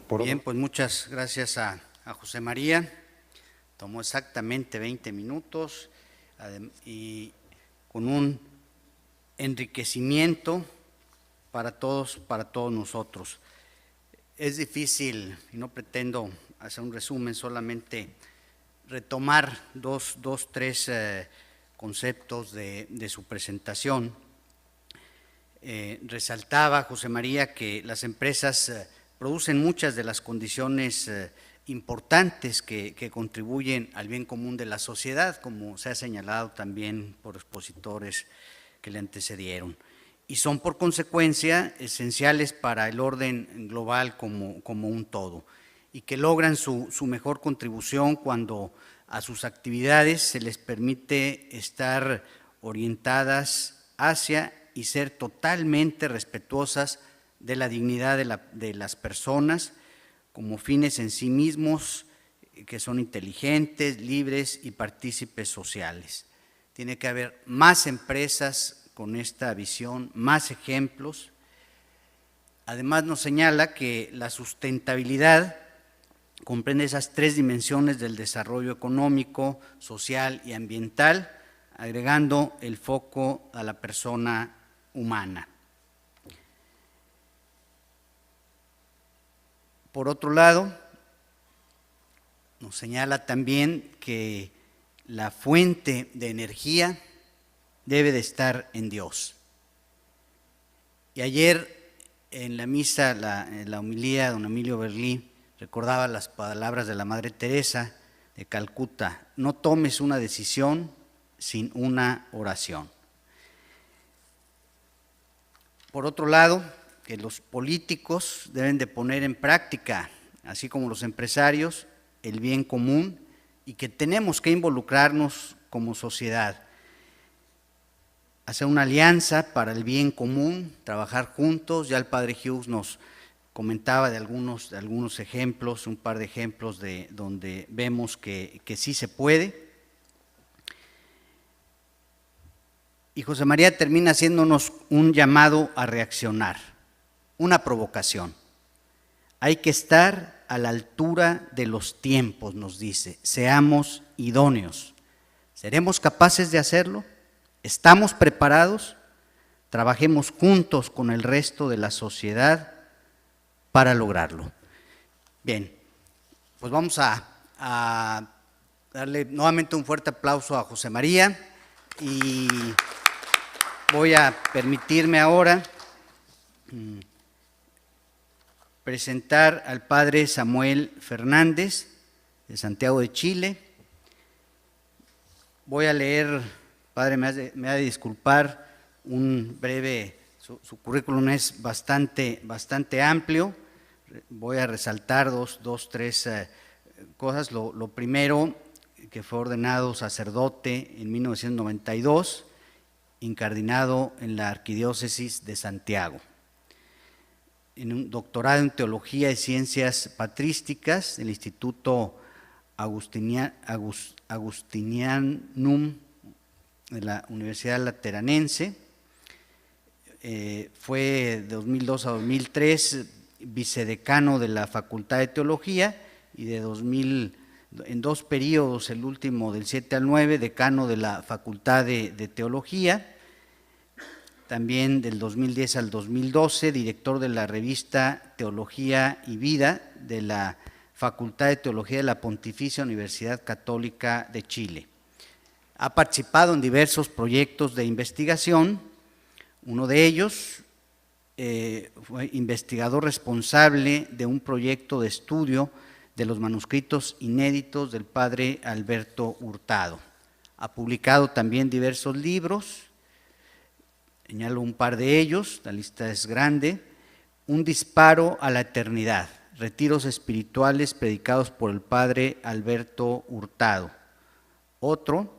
Bien, pues muchas gracias a José María. Tomó exactamente 20 minutos y con un enriquecimiento para todos nosotros. Es difícil, y no pretendo hacer un resumen, solamente retomar tres conceptos de su presentación. Resaltaba José María que las empresas producen muchas de las condiciones importantes que contribuyen al bien común de la sociedad, como se ha señalado también por expositores que le antecedieron, y son por consecuencia esenciales para el orden global como un todo, y que logran su mejor contribución cuando a sus actividades se les permite estar orientadas hacia y ser totalmente respetuosas de la dignidad de las personas como fines en sí mismos, que son inteligentes, libres y partícipes sociales. Tiene que haber más empresas con esta visión, más ejemplos. Además nos señala que la sustentabilidad comprende esas tres dimensiones del desarrollo económico, social y ambiental, agregando el foco a la persona humana. Por otro lado, nos señala también que la fuente de energía debe de estar en Dios. Y ayer en la misa, en la homilía, don Emilio Berlí recordaba las palabras de la Madre Teresa de Calcuta: no tomes una decisión sin una oración. Por otro lado, que los políticos deben de poner en práctica, así como los empresarios, el bien común, y que tenemos que involucrarnos como sociedad, hacer una alianza para el bien común, trabajar juntos. Ya el padre Hughes nos comentaba de algunos ejemplos, un par de ejemplos de donde vemos que sí se puede. Y José María termina haciéndonos un llamado a reaccionar, una provocación. Hay que estar a la altura de los tiempos, nos dice, seamos idóneos. ¿Seremos capaces de hacerlo? ¿Estamos preparados? Trabajemos juntos con el resto de la sociedad para lograrlo. Bien, pues vamos a darle nuevamente un fuerte aplauso a José María y voy a permitirme ahora presentar al padre Samuel Fernández, de Santiago de Chile. Voy a leer, padre, me ha de disculpar, un breve, su currículum es bastante amplio. Voy a resaltar tres cosas. Lo primero, que fue ordenado sacerdote en 1992, incardinado en la Arquidiócesis de Santiago. En un doctorado en Teología y Ciencias Patrísticas del Instituto Agustinianum de la Universidad Lateranense. Fue de 2002 a 2003 vicedecano de la Facultad de Teología y en 2 periodos, el último del 7 al 9, decano de la Facultad de Teología. También del 2010 al 2012, director de la revista Teología y Vida de la Facultad de Teología de la Pontificia Universidad Católica de Chile. Ha participado en diversos proyectos de investigación. Uno de ellos fue investigador responsable de un proyecto de estudio de los manuscritos inéditos del padre Alberto Hurtado. Ha publicado también diversos libros. Señalo un par de ellos, la lista es grande. Un disparo a la eternidad, retiros espirituales predicados por el padre Alberto Hurtado. Otro,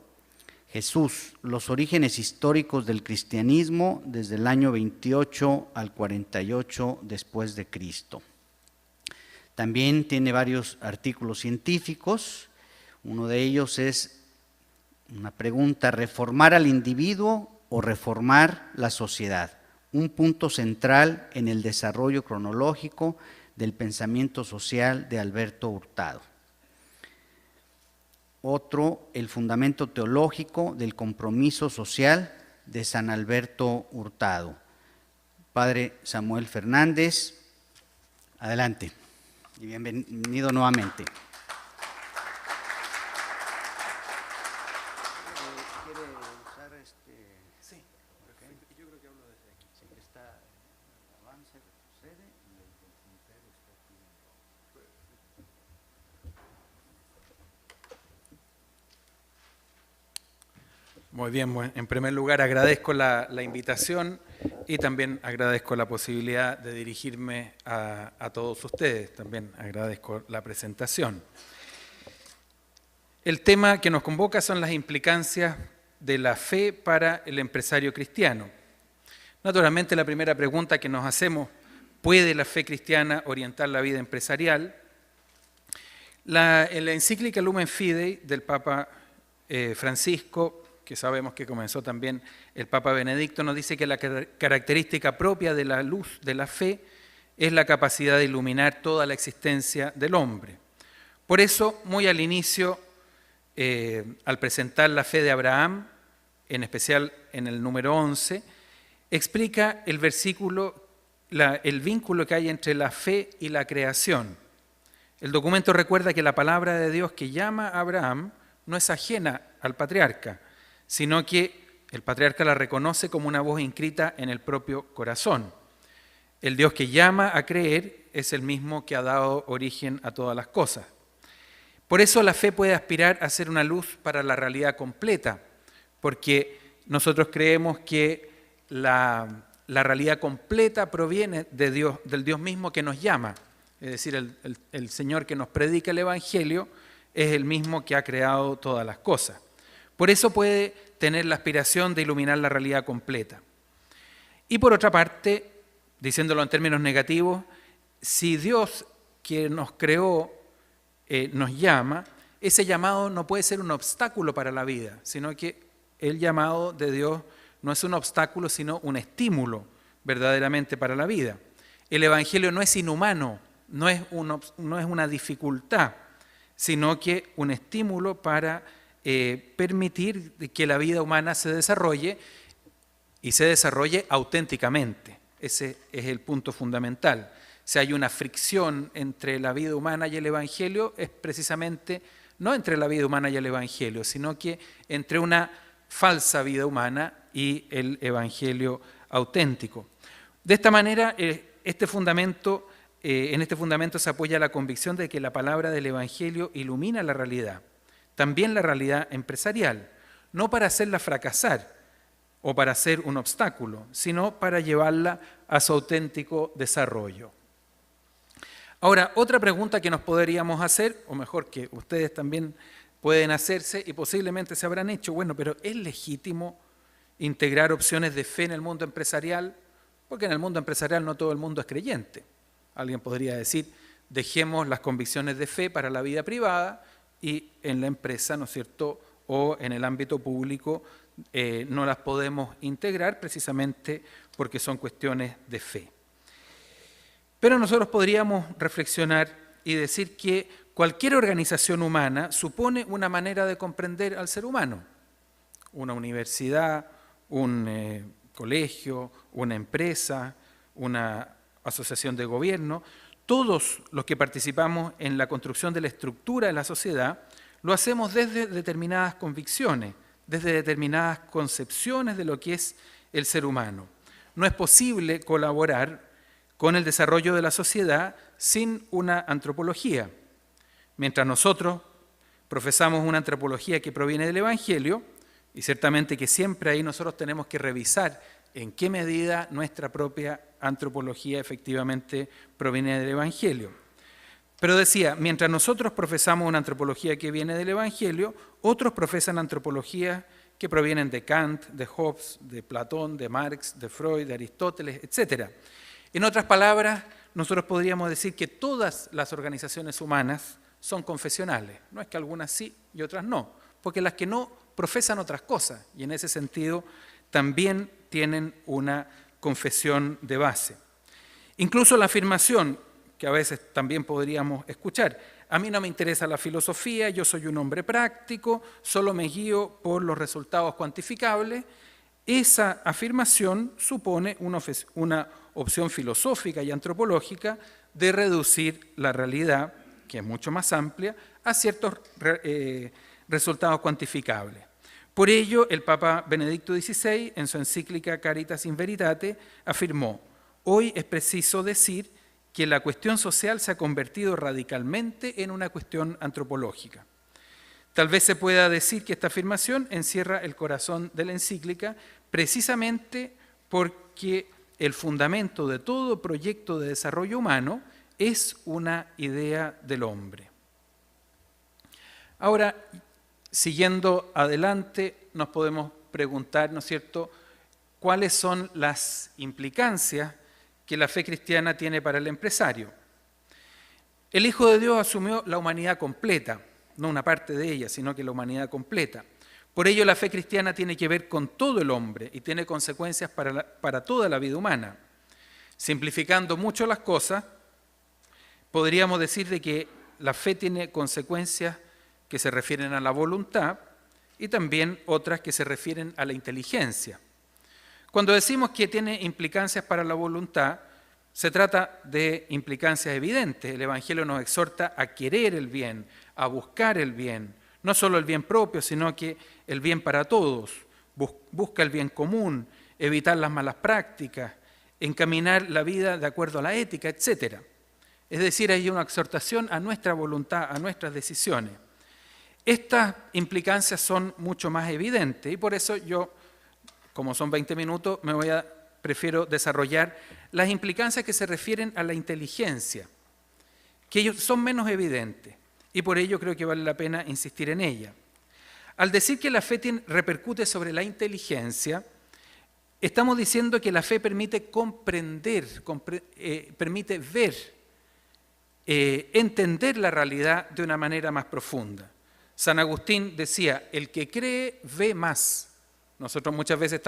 Jesús, los orígenes históricos del cristianismo desde el año 28 al 48 después de Cristo. También tiene varios artículos científicos. Uno de ellos es una pregunta: ¿reformar al individuo o reformar la sociedad? Un punto central en el desarrollo cronológico del pensamiento social de Alberto Hurtado. Otro, el fundamento teológico del compromiso social de San Alberto Hurtado. Padre Samuel Fernández, adelante y bienvenido nuevamente. ¿Quiere usar Sí, okay. Yo creo que hablo desde aquí. Sí, está avance, retrocede y el puntero está aquí. Muy bien, bueno, en primer lugar agradezco la invitación y también agradezco la posibilidad de dirigirme a todos ustedes. También agradezco la presentación. El tema que nos convoca son las implicancias de la fe para el empresario cristiano. Naturalmente, la primera pregunta que nos hacemos, ¿puede la fe cristiana orientar la vida empresarial? En la encíclica Lumen Fidei del Papa Francisco, que sabemos que comenzó también el Papa Benedicto, nos dice que la característica propia de la luz de la fe es la capacidad de iluminar toda la existencia del hombre. Por eso, muy al inicio, al presentar la fe de Abraham, en especial en el número 11, explica el versículo, el vínculo que hay entre la fe y la creación. El documento recuerda que la palabra de Dios que llama a Abraham no es ajena al patriarca, sino que el patriarca la reconoce como una voz inscrita en el propio corazón. El Dios que llama a creer es el mismo que ha dado origen a todas las cosas. Por eso la fe puede aspirar a ser una luz para la realidad completa, porque nosotros creemos que la realidad completa proviene de Dios, del Dios mismo que nos llama. Es decir, el Señor que nos predica el Evangelio es el mismo que ha creado todas las cosas. Por eso puede tener la aspiración de iluminar la realidad completa. Y por otra parte, diciéndolo en términos negativos, si Dios que nos creó nos llama, ese llamado no puede ser un obstáculo para la vida, sino que el llamado de Dios no es un obstáculo, sino un estímulo verdaderamente para la vida. El Evangelio no es inhumano, no es una dificultad, sino que un estímulo para permitir que la vida humana se desarrolle y se desarrolle auténticamente. Ese es el punto fundamental. Si hay una fricción entre la vida humana y el Evangelio, es precisamente no entre la vida humana y el Evangelio, sino que entre una falsa vida humana y el Evangelio auténtico. De esta manera, en este fundamento se apoya la convicción de que la palabra del Evangelio ilumina la realidad, también la realidad empresarial, no para hacerla fracasar o para ser un obstáculo, sino para llevarla a su auténtico desarrollo. Ahora, otra pregunta que nos podríamos hacer, o mejor que ustedes también pueden hacerse y posiblemente se habrán hecho, bueno, pero ¿es legítimo integrar opciones de fe en el mundo empresarial? Porque en el mundo empresarial no todo el mundo es creyente. Alguien podría decir, dejemos las convicciones de fe para la vida privada y en la empresa, ¿no es cierto?, o en el ámbito público no las podemos integrar precisamente porque son cuestiones de fe. Pero nosotros podríamos reflexionar y decir que cualquier organización humana supone una manera de comprender al ser humano. Una universidad, un colegio, una empresa, una asociación de gobierno, todos los que participamos en la construcción de la estructura de la sociedad, lo hacemos desde determinadas convicciones, desde determinadas concepciones de lo que es el ser humano. No es posible colaborar con el desarrollo de la sociedad sin una antropología. Mientras nosotros profesamos una antropología que proviene del Evangelio, y ciertamente que siempre ahí nosotros tenemos que revisar en qué medida nuestra propia antropología efectivamente proviene del Evangelio. Pero decía, mientras nosotros profesamos una antropología que viene del Evangelio, otros profesan antropologías que provienen de Kant, de Hobbes, de Platón, de Marx, de Freud, de Aristóteles, etc. En otras palabras, nosotros podríamos decir que todas las organizaciones humanas son confesionales. No es que algunas sí y otras no, porque las que no profesan otras cosas y en ese sentido también tienen una confesión de base. Incluso la afirmación que a veces también podríamos escuchar. A mí no me interesa la filosofía, yo soy un hombre práctico, solo me guío por los resultados cuantificables. Esa afirmación supone una opción filosófica y antropológica de reducir la realidad, que es mucho más amplia, a ciertos resultados cuantificables. Por ello, el Papa Benedicto XVI, en su encíclica Caritas in Veritate, afirmó: hoy es preciso decir que la cuestión social se ha convertido radicalmente en una cuestión antropológica. Tal vez se pueda decir que esta afirmación encierra el corazón de la encíclica, precisamente porque el fundamento de todo proyecto de desarrollo humano es una idea del hombre. Ahora, siguiendo adelante, nos podemos preguntar, ¿no es cierto?, cuáles son las implicancias que la fe cristiana tiene para el empresario. El Hijo de Dios asumió la humanidad completa, no una parte de ella, sino que la humanidad completa. Por ello, la fe cristiana tiene que ver con todo el hombre y tiene consecuencias para toda la vida humana. Simplificando mucho las cosas, podríamos decir de que la fe tiene consecuencias que se refieren a la voluntad y también otras que se refieren a la inteligencia. Cuando decimos que tiene implicancias para la voluntad, se trata de implicancias evidentes. El Evangelio nos exhorta a querer el bien, a buscar el bien, no solo el bien propio, sino que el bien para todos. Busca el bien común, evitar las malas prácticas, encaminar la vida de acuerdo a la ética, etc. Es decir, hay una exhortación a nuestra voluntad, a nuestras decisiones. Estas implicancias son mucho más evidentes y por eso yo, como son 20 minutos, prefiero desarrollar las implicancias que se refieren a la inteligencia, que ellos son menos evidentes y por ello creo que vale la pena insistir en ella. Al decir que la fe repercute sobre la inteligencia, estamos diciendo que la fe permite comprender, permite ver, entender la realidad de una manera más profunda. San Agustín decía, el que cree ve más. Nosotros muchas veces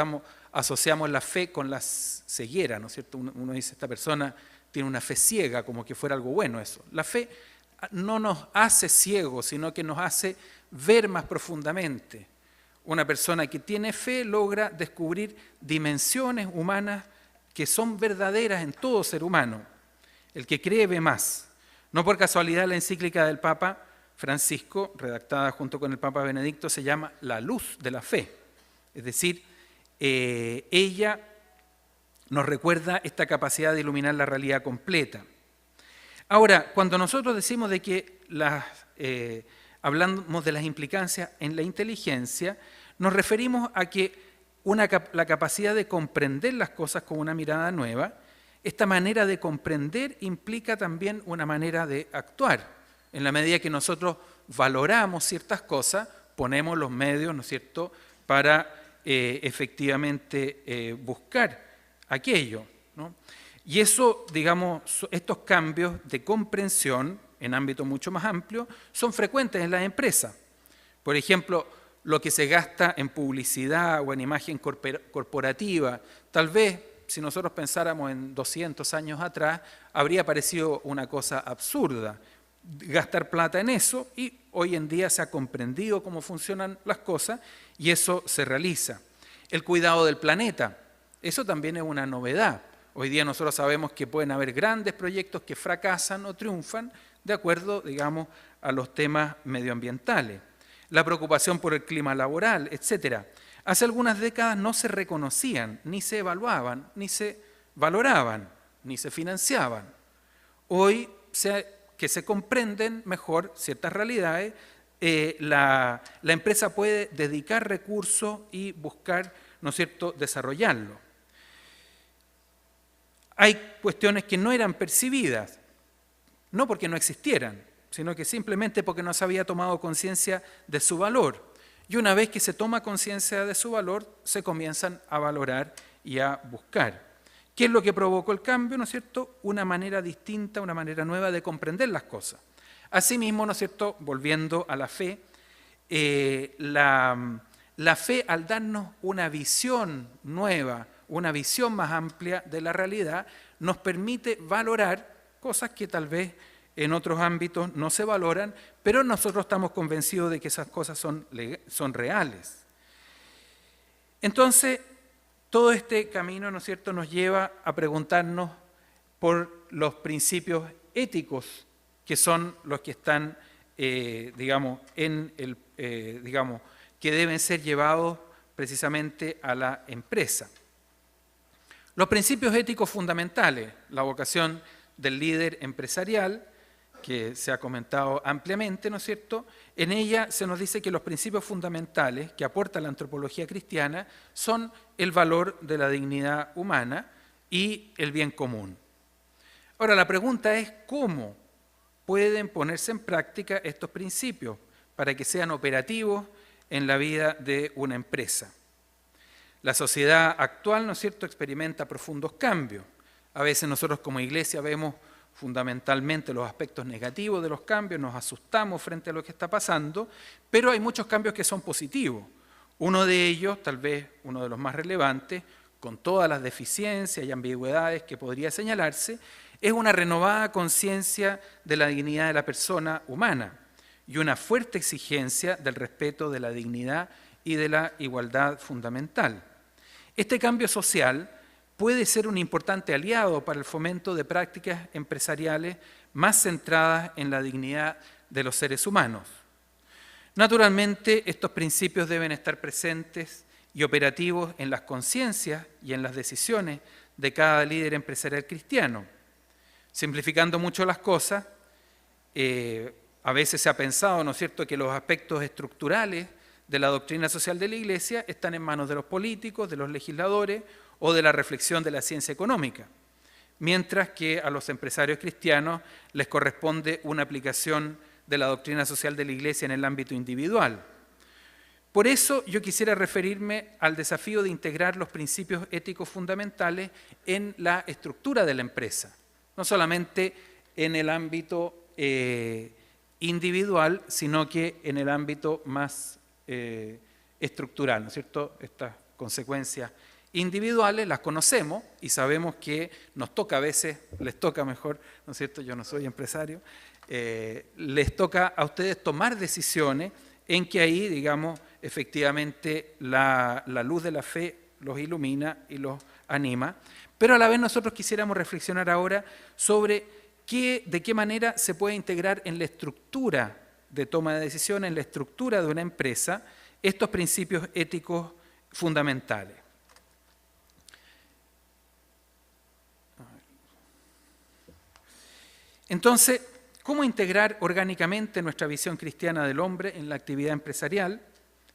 asociamos la fe con la ceguera, ¿no es cierto? Uno dice, esta persona tiene una fe ciega, como que fuera algo bueno eso. La fe no nos hace ciegos, sino que nos hace ver más profundamente. Una persona que tiene fe logra descubrir dimensiones humanas que son verdaderas en todo ser humano. El que cree ve más. No por casualidad la encíclica del Papa Francisco, redactada junto con el Papa Benedicto, se llama La luz de la fe. Es decir, ella nos recuerda esta capacidad de iluminar la realidad completa. Ahora, cuando nosotros decimos de que hablamos de las implicancias en la inteligencia, nos referimos a que la capacidad de comprender las cosas con una mirada nueva, esta manera de comprender implica también una manera de actuar. En la medida que nosotros valoramos ciertas cosas, ponemos los medios, ¿no es cierto?, para efectivamente buscar aquello, ¿no? Y eso, digamos, estos cambios de comprensión en ámbito mucho más amplio son frecuentes en las empresas. Por ejemplo, lo que se gasta en publicidad o en imagen corporativa, tal vez si nosotros pensáramos en 200 años atrás, habría parecido una cosa absurda gastar plata en eso y hoy en día se ha comprendido cómo funcionan las cosas y eso se realiza. El cuidado del planeta, eso también es una novedad. Hoy día nosotros sabemos que pueden haber grandes proyectos que fracasan o triunfan de acuerdo, digamos, a los temas medioambientales. La preocupación por el clima laboral, etc. Hace algunas décadas no se reconocían, ni se evaluaban, ni se valoraban, ni se financiaban. Hoy que se comprenden mejor ciertas realidades, la empresa puede dedicar recursos y buscar, ¿no es cierto?, desarrollarlo. Hay cuestiones que no eran percibidas, no porque no existieran, sino que simplemente porque no se había tomado conciencia de su valor. Y una vez que se toma conciencia de su valor, se comienzan a valorar y a buscar. ¿Qué es lo que provocó el cambio? ¿No es cierto? Una manera distinta, una manera nueva de comprender las cosas. Asimismo, ¿no es cierto?, volviendo a la fe, la fe al darnos una visión nueva, una visión más amplia de la realidad, nos permite valorar cosas que tal vez en otros ámbitos no se valoran, pero nosotros estamos convencidos de que esas cosas son reales. Entonces, todo este camino, ¿no es cierto?, nos lleva a preguntarnos por los principios éticos que son los que están, digamos, que deben ser llevados precisamente a la empresa. Los principios éticos fundamentales, la vocación del líder empresarial, que se ha comentado ampliamente, ¿no es cierto? En ella se nos dice que los principios fundamentales que aporta la antropología cristiana son el valor de la dignidad humana y el bien común. Ahora, la pregunta es cómo pueden ponerse en práctica estos principios para que sean operativos en la vida de una empresa. La sociedad actual, ¿no es cierto?, experimenta profundos cambios. A veces nosotros como iglesia vemos fundamentalmente los aspectos negativos de los cambios, nos asustamos frente a lo que está pasando, pero hay muchos cambios que son positivos. Uno de ellos, tal vez uno de los más relevantes, con todas las deficiencias y ambigüedades que podría señalarse, es una renovada conciencia de la dignidad de la persona humana y una fuerte exigencia del respeto de la dignidad y de la igualdad fundamental. Este cambio social puede ser un importante aliado para el fomento de prácticas empresariales más centradas en la dignidad de los seres humanos. Naturalmente, estos principios deben estar presentes y operativos en las conciencias y en las decisiones de cada líder empresarial cristiano. Simplificando mucho las cosas, a veces se ha pensado, ¿no es cierto?, que los aspectos estructurales de la doctrina social de la Iglesia están en manos de los políticos, de los legisladores o de la reflexión de la ciencia económica, mientras que a los empresarios cristianos les corresponde una aplicación de la doctrina social de la Iglesia en el ámbito individual. Por eso yo quisiera referirme al desafío de integrar los principios éticos fundamentales en la estructura de la empresa, no solamente en el ámbito individual, sino que en el ámbito más estructural, ¿no es cierto? Estas consecuencias individuales las conocemos y sabemos que nos toca a veces, les toca mejor, ¿no es cierto? Yo no soy empresario, les toca a ustedes tomar decisiones en que ahí, digamos, efectivamente la luz de la fe los ilumina y los anima, pero a la vez nosotros quisiéramos reflexionar ahora sobre de qué manera se puede integrar en la estructura de toma de decisiones, en la estructura de una empresa, estos principios éticos fundamentales. Entonces, ¿cómo integrar orgánicamente nuestra visión cristiana del hombre en la actividad empresarial?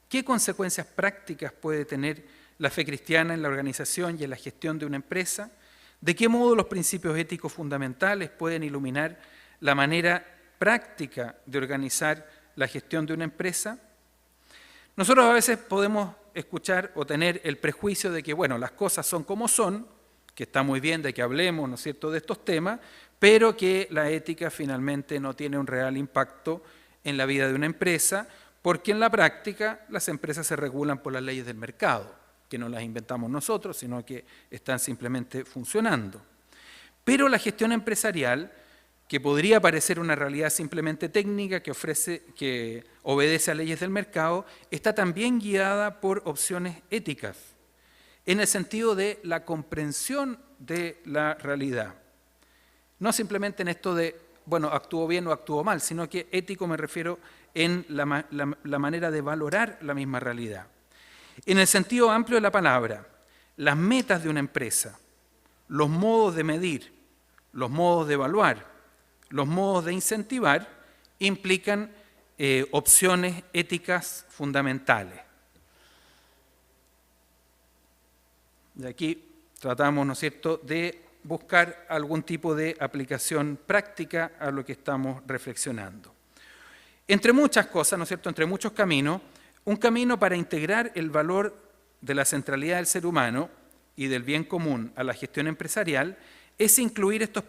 ¿Qué consecuencias prácticas puede tener la fe cristiana en la organización y en la gestión de una empresa? ¿De qué modo los principios éticos fundamentales pueden iluminar la manera práctica de organizar la gestión de una empresa? Nosotros a veces podemos escuchar o tener el prejuicio de que, bueno, las cosas son como son, que está muy bien de que hablemos, ¿no es cierto?, de estos temas, pero que la ética finalmente no tiene un real impacto en la vida de una empresa, porque en la práctica las empresas se regulan por las leyes del mercado, que no las inventamos nosotros, sino que están simplemente funcionando. Pero la gestión empresarial, que podría parecer una realidad simplemente técnica que obedece a leyes del mercado, está también guiada por opciones éticas, en el sentido de la comprensión de la realidad. No simplemente en esto de, bueno, actúo bien o actúo mal, sino que ético me refiero en la manera de valorar la misma realidad. En el sentido amplio de la palabra, las metas de una empresa, los modos de medir, los modos de evaluar, los modos de incentivar, implican opciones éticas fundamentales. Y aquí tratamos, ¿no es cierto?, de buscar algún tipo de aplicación práctica a lo que estamos reflexionando. Entre muchas cosas, ¿no es cierto?, entre muchos caminos, un camino para integrar el valor de la centralidad del ser humano y del bien común a la gestión empresarial es incluir estos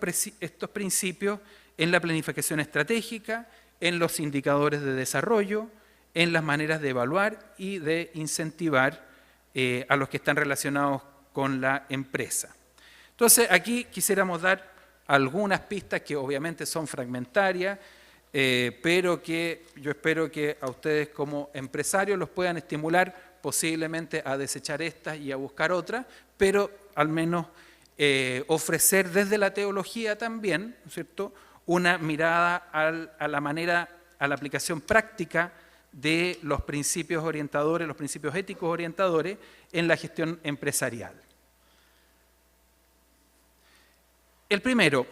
principios en la planificación estratégica, en los indicadores de desarrollo, en las maneras de evaluar y de incentivar a los que están relacionados con la empresa. Entonces, aquí quisiéramos dar algunas pistas que obviamente son fragmentarias, pero que yo espero que a ustedes como empresarios los puedan estimular posiblemente a desechar estas y a buscar otras, pero al menos ofrecer desde la teología también, ¿no es cierto?, una mirada a la manera, a la aplicación práctica de los principios orientadores, los principios éticos orientadores en la gestión empresarial. El primero,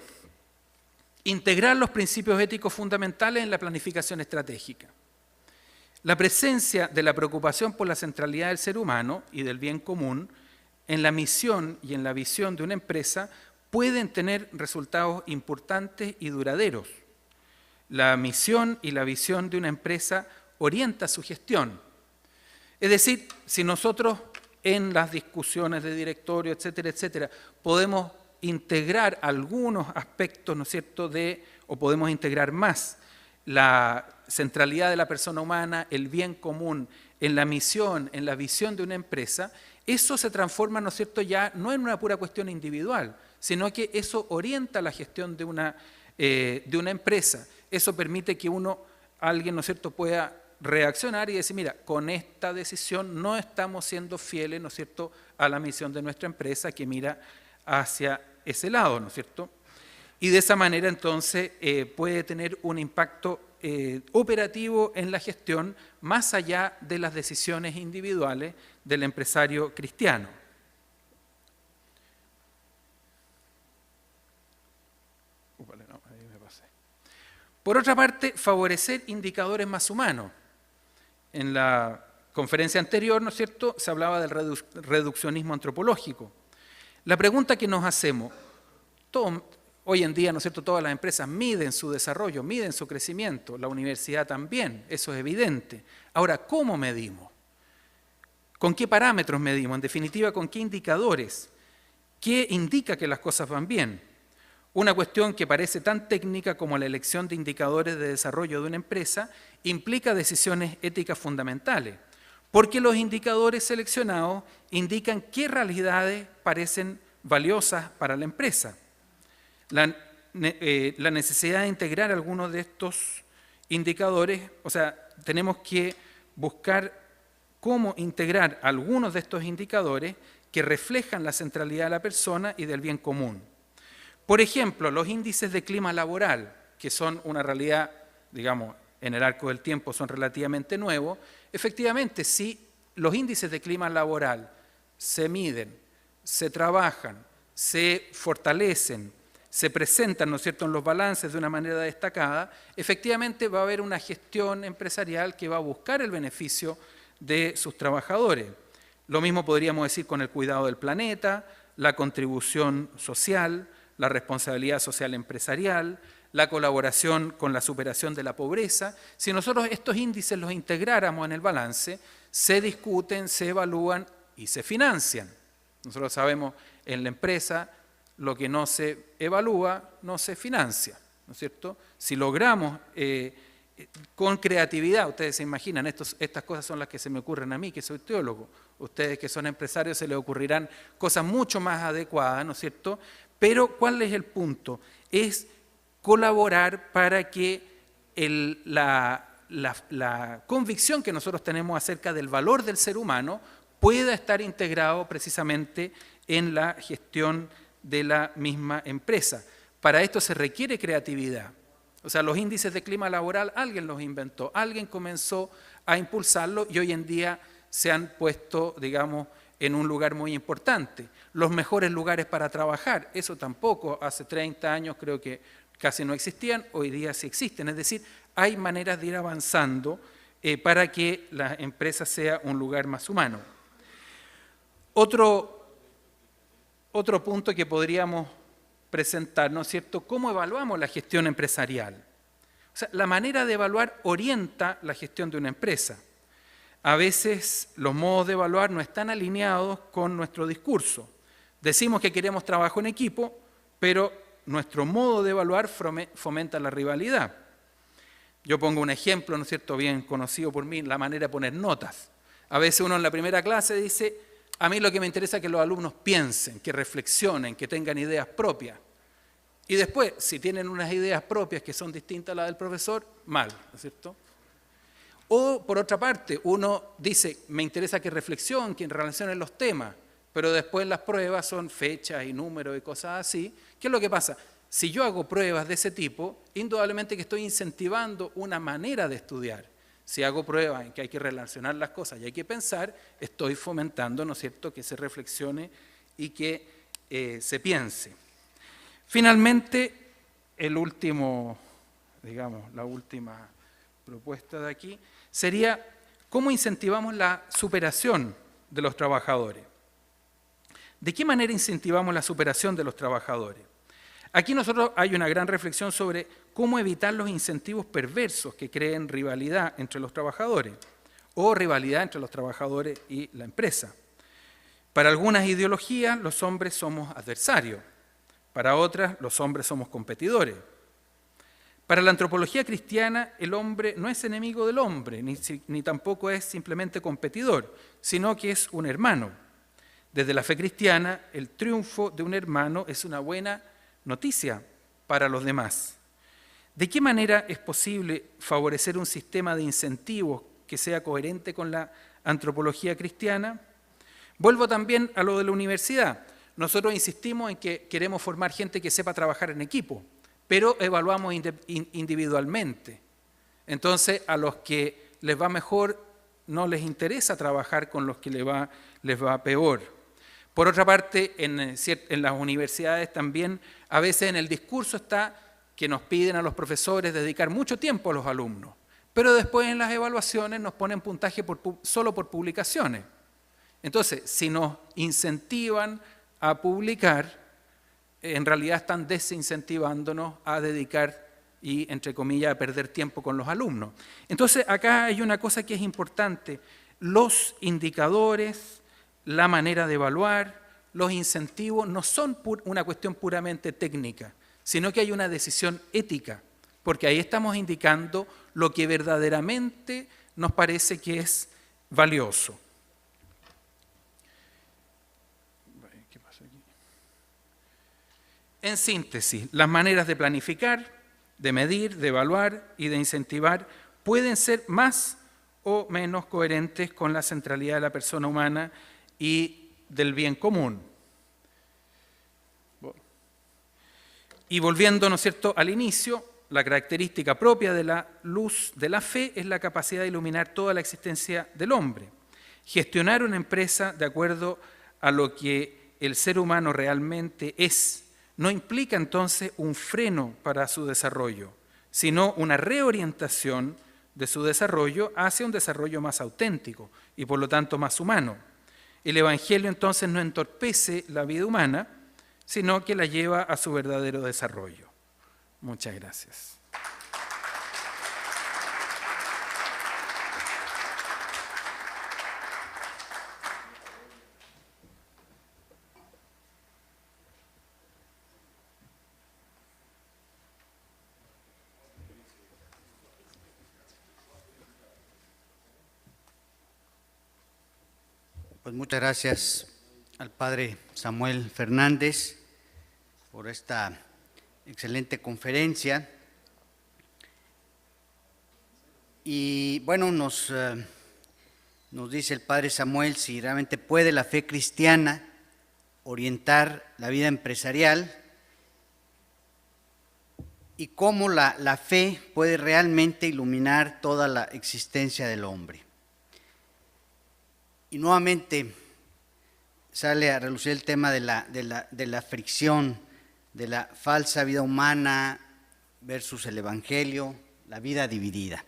integrar los principios éticos fundamentales en la planificación estratégica. La presencia de la preocupación por la centralidad del ser humano y del bien común en la misión y en la visión de una empresa pueden tener resultados importantes y duraderos. La misión y la visión de una empresa orienta su gestión. Es decir, si nosotros en las discusiones de directorio, etcétera, etcétera, podemos integrar algunos aspectos, ¿no es cierto?, o podemos integrar más la centralidad de la persona humana, el bien común, en la misión, en la visión de una empresa, eso se transforma, ¿no es cierto?, ya no en una pura cuestión individual, sino que eso orienta la gestión de una empresa. Eso permite que alguien, ¿no es cierto?, pueda reaccionar y decir, mira, con esta decisión no estamos siendo fieles, ¿no es cierto?, a la misión de nuestra empresa que mira hacia ese lado, ¿no es cierto? Y de esa manera entonces puede tener un impacto operativo en la gestión más allá de las decisiones individuales del empresario cristiano. Por otra parte, favorecer indicadores más humanos. En la conferencia anterior, ¿no es cierto?, se hablaba del reduccionismo antropológico. La pregunta que nos hacemos, hoy en día, ¿no es cierto?, todas las empresas miden su desarrollo, miden su crecimiento, la universidad también, eso es evidente. Ahora, ¿cómo medimos? ¿Con qué parámetros medimos? En definitiva, ¿con qué indicadores? ¿Qué indica que las cosas van bien? Una cuestión que parece tan técnica como la elección de indicadores de desarrollo de una empresa implica decisiones éticas fundamentales, porque los indicadores seleccionados indican qué realidades parecen valiosas para la empresa. La necesidad de integrar algunos de estos indicadores, o sea, tenemos que buscar cómo integrar algunos de estos indicadores que reflejan la centralidad de la persona y del bien común. Por ejemplo, los índices de clima laboral, que son una realidad, digamos, en el arco del tiempo son relativamente nuevos, efectivamente, si los índices de clima laboral se miden, se trabajan, se fortalecen, se presentan, ¿no es cierto?, en los balances de una manera destacada, efectivamente va a haber una gestión empresarial que va a buscar el beneficio de sus trabajadores. Lo mismo podríamos decir con el cuidado del planeta, la contribución social, la responsabilidad social empresarial, la colaboración con la superación de la pobreza. Si nosotros estos índices los integráramos en el balance, se discuten, se evalúan y se financian. Nosotros sabemos en la empresa lo que no se evalúa no se financia, ¿no es cierto? Si logramos con creatividad, ustedes se imaginan, estas cosas son las que se me ocurren a mí, que soy teólogo, ustedes que son empresarios se les ocurrirán cosas mucho más adecuadas, ¿no es cierto? Pero ¿cuál es el punto? Es colaborar para que la convicción que nosotros tenemos acerca del valor del ser humano pueda estar integrado precisamente en la gestión de la misma empresa. Para esto se requiere creatividad. O sea, los índices de clima laboral alguien los inventó, alguien comenzó a impulsarlo y hoy en día se han puesto, digamos, en un lugar muy importante. Los mejores lugares para trabajar, eso tampoco, hace 30 años creo que casi no existían, hoy día sí existen. Es decir, hay maneras de ir avanzando para que la empresa sea un lugar más humano. Otro punto que podríamos presentar, ¿no es cierto?, ¿cómo evaluamos la gestión empresarial? O sea, la manera de evaluar orienta la gestión de una empresa. A veces los modos de evaluar no están alineados con nuestro discurso. Decimos que queremos trabajo en equipo, pero nuestro modo de evaluar fomenta la rivalidad. Yo pongo un ejemplo, ¿no es cierto?, bien conocido por mí, la manera de poner notas. A veces uno en la primera clase dice, a mí lo que me interesa es que los alumnos piensen, que reflexionen, que tengan ideas propias. Y después, si tienen unas ideas propias que son distintas a las del profesor, mal, ¿no es cierto? O, por otra parte, uno dice, me interesa que reflexionen, que relacionen los temas, pero después las pruebas son fechas y números y cosas así. ¿Qué es lo que pasa? Si yo hago pruebas de ese tipo, indudablemente que estoy incentivando una manera de estudiar. Si hago pruebas en que hay que relacionar las cosas y hay que pensar, estoy fomentando, ¿no es cierto?, que se reflexione y que se piense. Finalmente, la última propuesta de aquí sería cómo incentivamos la superación de los trabajadores. ¿De qué manera incentivamos la superación de los trabajadores? Aquí nosotros hay una gran reflexión sobre cómo evitar los incentivos perversos que creen rivalidad entre los trabajadores o rivalidad entre los trabajadores y la empresa. Para algunas ideologías los hombres somos adversarios, para otras los hombres somos competidores. Para la antropología cristiana el hombre no es enemigo del hombre, ni tampoco es simplemente competidor, sino que es un hermano. Desde la fe cristiana el triunfo de un hermano es una buena noticia para los demás. ¿De qué manera es posible favorecer un sistema de incentivos que sea coherente con la antropología cristiana? Vuelvo también a lo de la universidad. Nosotros insistimos en que queremos formar gente que sepa trabajar en equipo, pero evaluamos individualmente. Entonces, a los que les va mejor no les interesa trabajar con los que les va peor. Por otra parte, en las universidades también, a veces en el discurso está que nos piden a los profesores dedicar mucho tiempo a los alumnos, pero después en las evaluaciones nos ponen puntaje solo por publicaciones. Entonces, si nos incentivan a publicar, en realidad están desincentivándonos a dedicar y, entre comillas, a perder tiempo con los alumnos. Entonces, acá hay una cosa que es importante. Los indicadores, la manera de evaluar, los incentivos no son una cuestión puramente técnica, sino que hay una decisión ética, porque ahí estamos indicando lo que verdaderamente nos parece que es valioso. ¿Qué pasa aquí? En síntesis, las maneras de planificar, de medir, de evaluar y de incentivar pueden ser más o menos coherentes con la centralidad de la persona humana y del bien común. Y volviendo, ¿no es cierto?, al inicio, la característica propia de la luz de la fe es la capacidad de iluminar toda la existencia del hombre. Gestionar una empresa de acuerdo a lo que el ser humano realmente es no implica entonces un freno para su desarrollo, sino una reorientación de su desarrollo hacia un desarrollo más auténtico y por lo tanto más humano. El Evangelio entonces no entorpece la vida humana, sino que la lleva a su verdadero desarrollo. Muchas gracias. Pues muchas gracias al padre Samuel Fernández por esta excelente conferencia. Y bueno, nos dice el padre Samuel si realmente puede la fe cristiana orientar la vida empresarial y cómo la fe puede realmente iluminar toda la existencia del hombre. Y nuevamente sale a relucir el tema de la fricción, de la falsa vida humana versus el Evangelio, la vida dividida.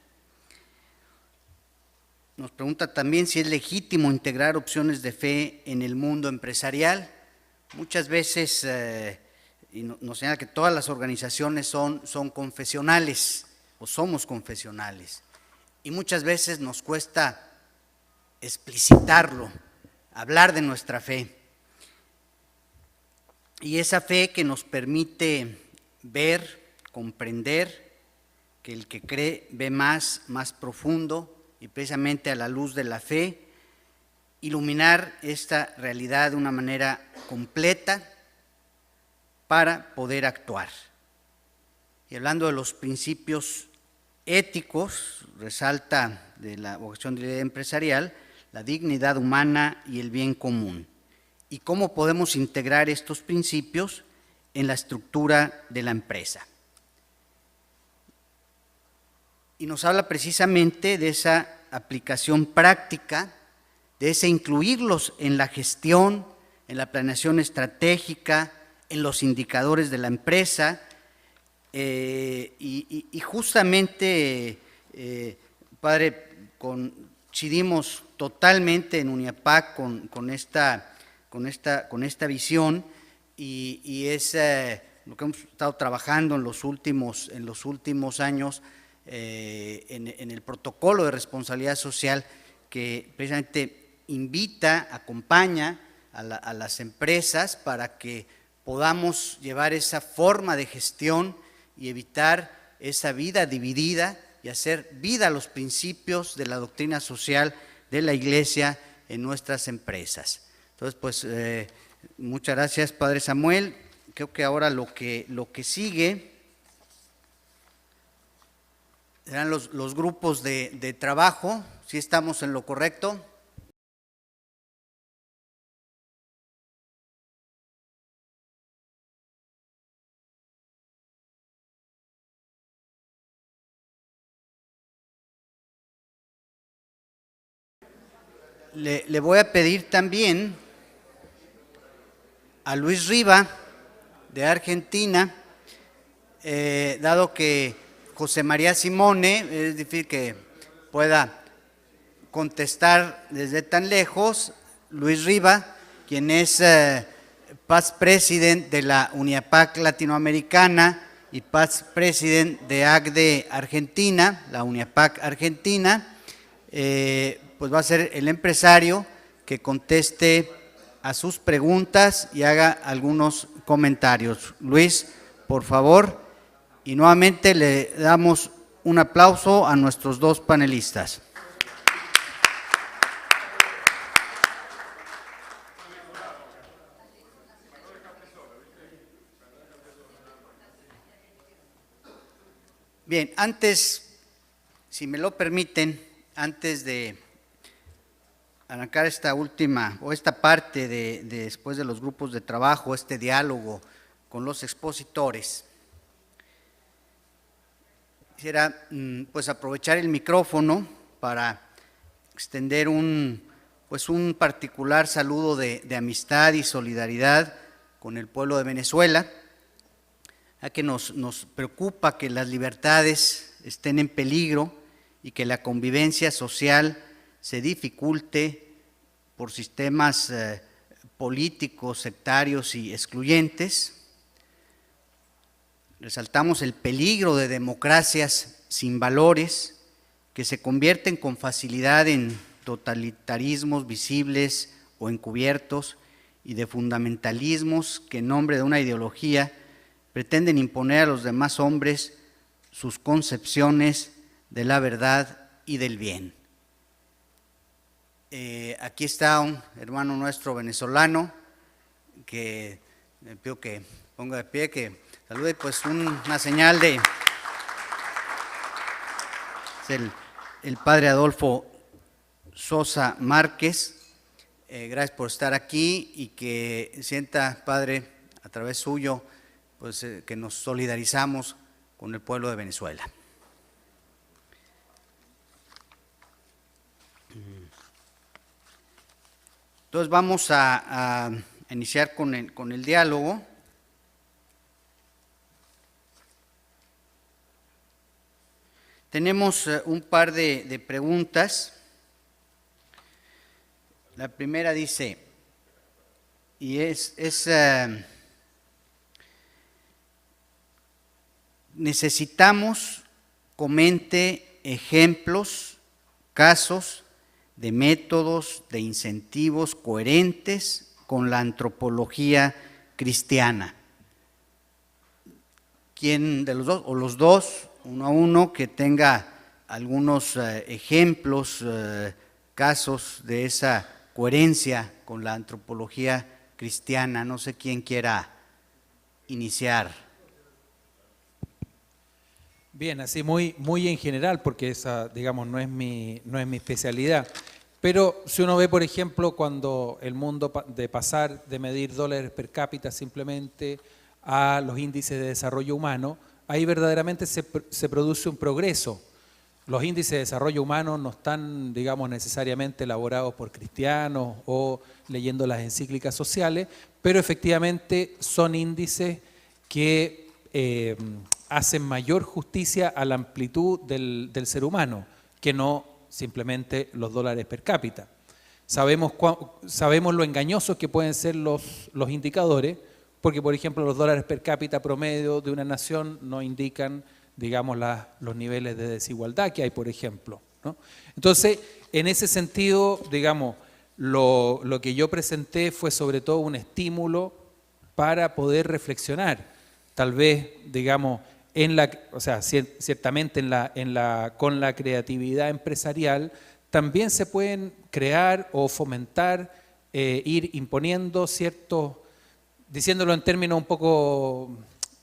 Nos pregunta también si es legítimo integrar opciones de fe en el mundo empresarial. Muchas veces nos señala que todas las organizaciones son confesionales o somos confesionales y muchas veces nos cuesta explicitarlo, hablar de nuestra fe. Y esa fe que nos permite ver, comprender, que el que cree ve más profundo y precisamente a la luz de la fe, iluminar esta realidad de una manera completa para poder actuar. Y hablando de los principios éticos, resalta de la vocación de líder empresarial la dignidad humana y el bien común. ¿Y cómo podemos integrar estos principios en la estructura de la empresa? Y nos habla precisamente de esa aplicación práctica, de ese incluirlos en la gestión, en la planeación estratégica, en los indicadores de la empresa, y justamente, padre, coincidimos totalmente en UNIAPAC con esta visión, y es lo que hemos estado trabajando en los últimos años en el protocolo de responsabilidad social, que precisamente invita, acompaña a las empresas para que podamos llevar esa forma de gestión y evitar esa vida dividida y hacer vida los principios de la doctrina social de la Iglesia en nuestras empresas. Entonces, pues, muchas gracias, Padre Samuel. Creo que ahora lo que sigue serán los grupos de trabajo. ¿Sí estamos en lo correcto? Le voy a pedir también a Luis Riva, de Argentina, dado que José María Simone, es difícil que pueda contestar desde tan lejos. Luis Riva, quien es Past President de la UNIAPAC Latinoamericana y Past President de ACDE Argentina, la UNIAPAC Argentina, pues va a ser el empresario que conteste a sus preguntas y haga algunos comentarios. Luis, por favor, y nuevamente le damos un aplauso a nuestros dos panelistas. Bien, antes, si me lo permiten, antes de arrancar esta última o esta parte de después de los grupos de trabajo, este diálogo con los expositores, quisiera pues aprovechar el micrófono para extender un particular saludo de amistad y solidaridad con el pueblo de Venezuela, ya que nos preocupa que las libertades estén en peligro y que la convivencia social se dificulte por sistemas políticos, sectarios y excluyentes. Resaltamos el peligro de democracias sin valores que se convierten con facilidad en totalitarismos visibles o encubiertos y de fundamentalismos que en nombre de una ideología pretenden imponer a los demás hombres sus concepciones de la verdad y del bien. Aquí está un hermano nuestro venezolano que le pido que ponga de pie, que salude, pues una señal de… Es el padre Adolfo Sosa Márquez. Gracias por estar aquí y que sienta, padre, a través suyo, pues que nos solidarizamos con el pueblo de Venezuela. Entonces vamos a iniciar con el diálogo. Tenemos un par de preguntas. La primera dice, y necesitamos comente ejemplos, casos de métodos, de incentivos coherentes con la antropología cristiana. ¿Quién de los dos, o los dos, uno a uno, que tenga algunos ejemplos, casos de esa coherencia con la antropología cristiana? No sé quién quiera iniciar. Bien, así muy en general, porque esa, digamos, no es mi especialidad. Pero si uno ve, por ejemplo, cuando el mundo de pasar de medir dólares per cápita simplemente a los índices de desarrollo humano, ahí verdaderamente se produce un progreso. Los índices de desarrollo humano no están, digamos, necesariamente elaborados por cristianos o leyendo las encíclicas sociales, pero efectivamente son índices que hacen mayor justicia a la amplitud del ser humano, que no simplemente los dólares per cápita. Sabemos lo engañosos que pueden ser los indicadores, porque por ejemplo los dólares per cápita promedio de una nación no indican, digamos, los niveles de desigualdad que hay, por ejemplo, ¿no? Entonces, en ese sentido, digamos, lo que yo presenté fue sobre todo un estímulo para poder reflexionar, tal vez, digamos, ciertamente con la creatividad empresarial, también se pueden crear o fomentar, ir imponiendo ciertos, diciéndolo en términos un poco,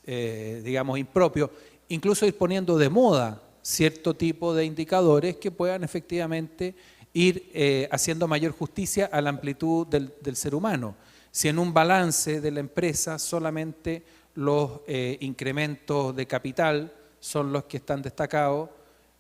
digamos, impropios, incluso ir poniendo de moda cierto tipo de indicadores que puedan efectivamente ir haciendo mayor justicia a la amplitud del ser humano. Si en un balance de la empresa solamente los incrementos de capital son los que están destacados,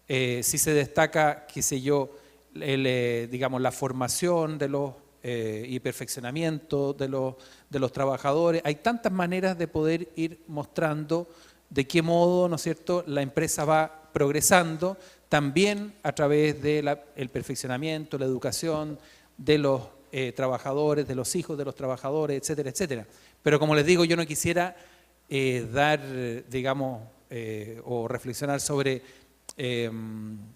si se destaca, qué sé yo, digamos, la formación de los y perfeccionamiento de los trabajadores, hay tantas maneras de poder ir mostrando de qué modo, ¿no es cierto?, la empresa va progresando, también a través del perfeccionamiento, la educación de los trabajadores, de los hijos de los trabajadores, etcétera, etcétera. Pero como les digo, yo no quisiera dar, digamos, o reflexionar sobre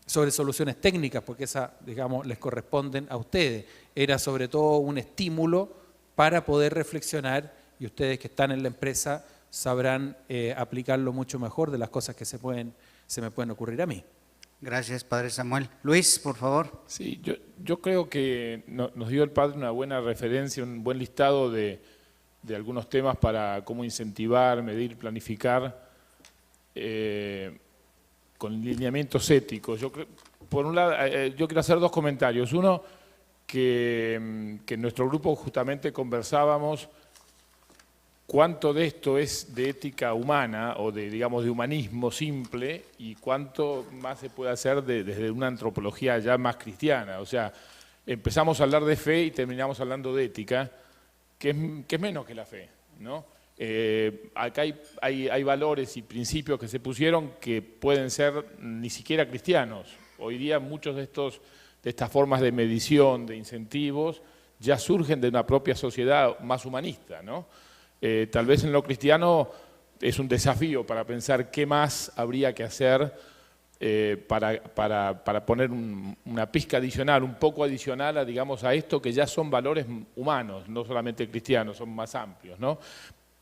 soluciones técnicas, porque esas, digamos, les corresponden a ustedes. Era sobre todo un estímulo para poder reflexionar, y ustedes que están en la empresa sabrán aplicarlo mucho mejor de las cosas que se me pueden ocurrir a mí. Gracias, Padre Samuel. Luis, por favor. Sí, yo creo que nos dio el Padre una buena referencia, un buen listado de algunos temas para cómo incentivar, medir, planificar con lineamientos éticos. Por un lado, yo quiero hacer dos comentarios. Uno, que en nuestro grupo justamente conversábamos cuánto de esto es de ética humana o digamos, de humanismo simple y cuánto más se puede hacer desde una antropología ya más cristiana. O sea, empezamos a hablar de fe y terminamos hablando de ética, que es menos que la fe, ¿no? Acá hay valores y principios que se pusieron que pueden ser ni siquiera cristianos. Hoy día muchos de estas formas de medición, de incentivos, ya surgen de una propia sociedad más humanista, ¿no? Tal vez en lo cristiano es un desafío para pensar qué más habría que hacer para poner una pizca adicional, un poco adicional a, digamos, a esto que ya son valores humanos, no solamente cristianos, son más amplios, ¿no?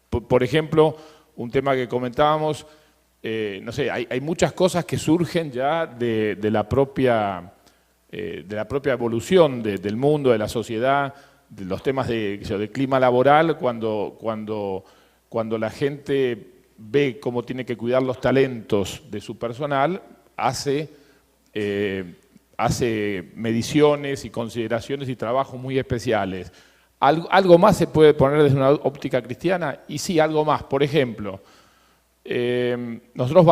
Por ejemplo, un tema que comentábamos, no sé, hay muchas cosas que surgen ya de la propia evolución del mundo, de la sociedad, de los temas de clima laboral, cuando la gente ve cómo tiene que cuidar los talentos de su personal, hace mediciones y consideraciones y trabajos muy especiales. ¿Algo más se puede poner desde una óptica cristiana? Y sí, algo más. Por ejemplo, nosotros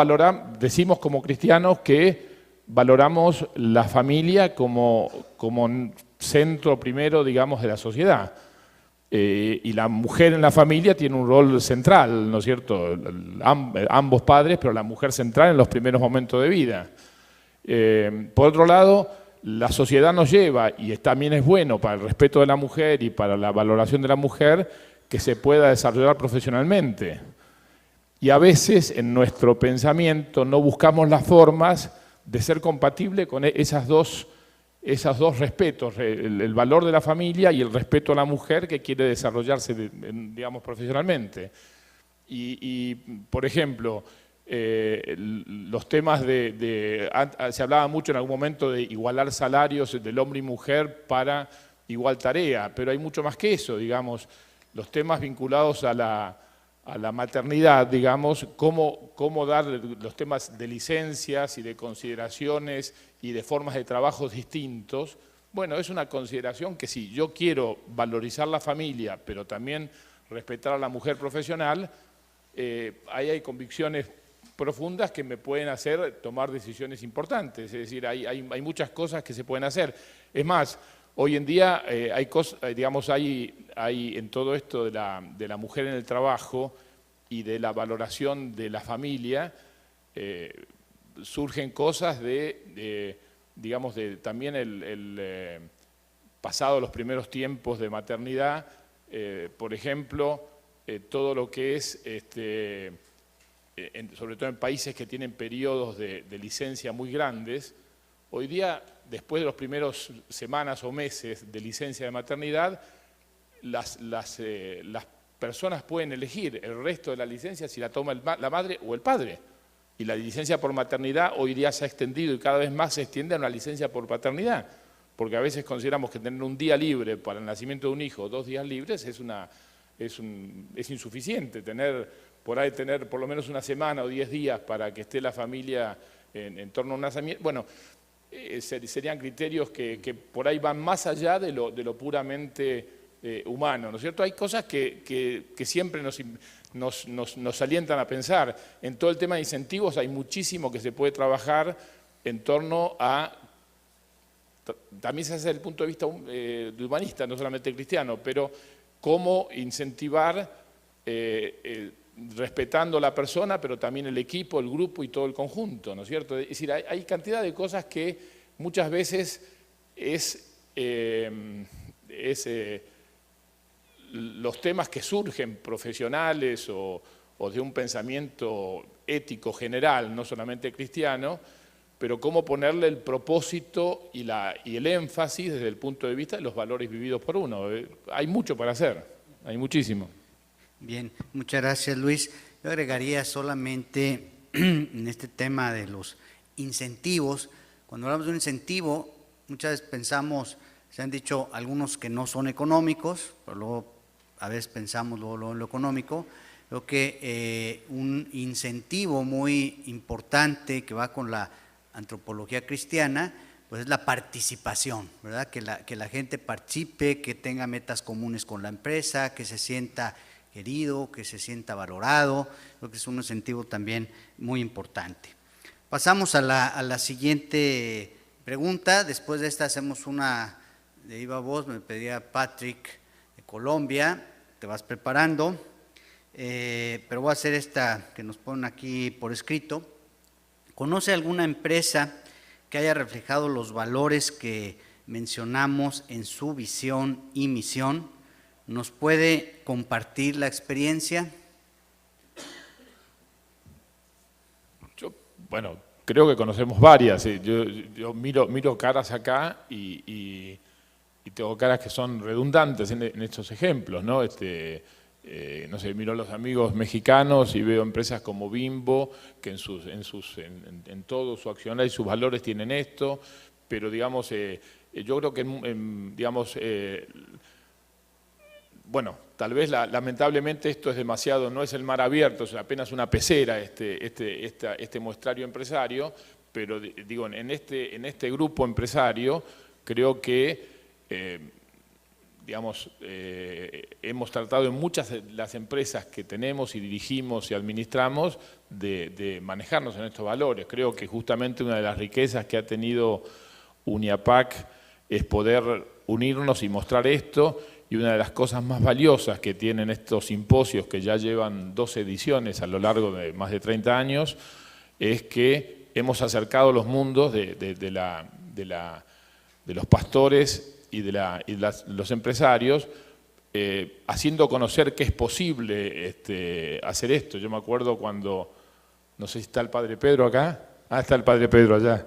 decimos como cristianos que valoramos la familia como centro primero, digamos, de la sociedad. Y la mujer en la familia tiene un rol central, ¿no es cierto? Ambos padres, pero la mujer central en los primeros momentos de vida. Por otro lado, la sociedad nos lleva, y también es bueno para el respeto de la mujer y para la valoración de la mujer, que se pueda desarrollar profesionalmente. Y a veces en nuestro pensamiento no buscamos las formas de ser compatible con esos dos respetos, el valor de la familia y el respeto a la mujer que quiere desarrollarse, digamos, profesionalmente. Y por ejemplo, los temas se hablaba mucho en algún momento de igualar salarios del hombre y mujer para igual tarea, pero hay mucho más que eso, digamos, los temas vinculados a a la maternidad, digamos, cómo dar los temas de licencias y de consideraciones y de formas de trabajo distintos. Bueno, es una consideración que si yo quiero valorizar la familia, pero también respetar a la mujer profesional, ahí hay convicciones profundas que me pueden hacer tomar decisiones importantes. Es decir, hay muchas cosas que se pueden hacer. Es más, hoy en día hay cosas, digamos, hay en todo esto de la mujer en el trabajo y de la valoración de la familia, surgen cosas digamos, también pasado los primeros tiempos de maternidad, por ejemplo, todo lo que es, sobre todo en países que tienen periodos de licencia muy grandes, hoy día, después de los primeros semanas o meses de licencia de maternidad, las personas pueden elegir el resto de la licencia si la toma la madre o el padre. Y la licencia por maternidad hoy día se ha extendido y cada vez más se extiende a una licencia por paternidad, porque a veces consideramos que tener un día libre para el nacimiento de un hijo, 2 días libres, es insuficiente. Por ahí tener por lo menos una semana o 10 días para que esté la familia en torno a un nacimiento. Bueno, serían criterios que por ahí van más allá de lo puramente humano, ¿no es cierto? Hay cosas que siempre nos alientan a pensar. En todo el tema de incentivos hay muchísimo que se puede trabajar en torno a, también se hace desde el punto de vista de humanista, no solamente cristiano, pero cómo incentivar respetando a la persona, pero también el equipo, el grupo y todo el conjunto, ¿no es cierto? Es decir, hay cantidad de cosas que muchas veces los temas que surgen profesionales o de un pensamiento ético general, no solamente cristiano, pero cómo ponerle el propósito y el énfasis desde el punto de vista de los valores vividos por uno. Hay mucho para hacer, hay muchísimo. Bien, muchas gracias, Luis. Yo agregaría solamente en este tema de los incentivos. Cuando hablamos de un incentivo, muchas veces pensamos, se han dicho algunos que no son económicos, pero luego a veces pensamos luego en lo económico. Creo que un incentivo muy importante que va con la antropología cristiana, pues es la participación, ¿verdad? Que la gente participe, que tenga metas comunes con la empresa, que se sienta querido, que se sienta valorado. Creo que es un incentivo también muy importante. Pasamos a la siguiente pregunta. Después de esta hacemos una de viva voz. Me pedía Patrick de Colombia, te vas preparando, pero voy a hacer esta que nos ponen aquí por escrito. ¿Conoce alguna empresa que haya reflejado los valores que mencionamos en su visión y misión? ¿Nos puede compartir la experiencia? Bueno, creo que conocemos varias. Yo miro caras acá y tengo caras que son redundantes en estos ejemplos, ¿no? No sé, miro a los amigos mexicanos y veo empresas como Bimbo, que en todo su accionar y sus valores tienen esto, pero digamos, yo creo que, digamos, bueno, tal vez lamentablemente esto es demasiado, no es el mar abierto, es apenas una pecera este muestrario empresario, pero digo, en este grupo empresario creo que, digamos, hemos tratado en muchas de las empresas que tenemos y dirigimos y administramos de manejarnos en estos valores. Creo que justamente una de las riquezas que ha tenido UNIAPAC es poder unirnos y mostrar esto. Y una de las cosas más valiosas que tienen estos simposios, que ya llevan 12 ediciones a lo largo de más de 30 años, es que hemos acercado los mundos de los pastores y los empresarios, haciendo conocer que es posible hacer esto. Yo me acuerdo cuando, no sé si está el Padre Pedro acá, está el Padre Pedro allá.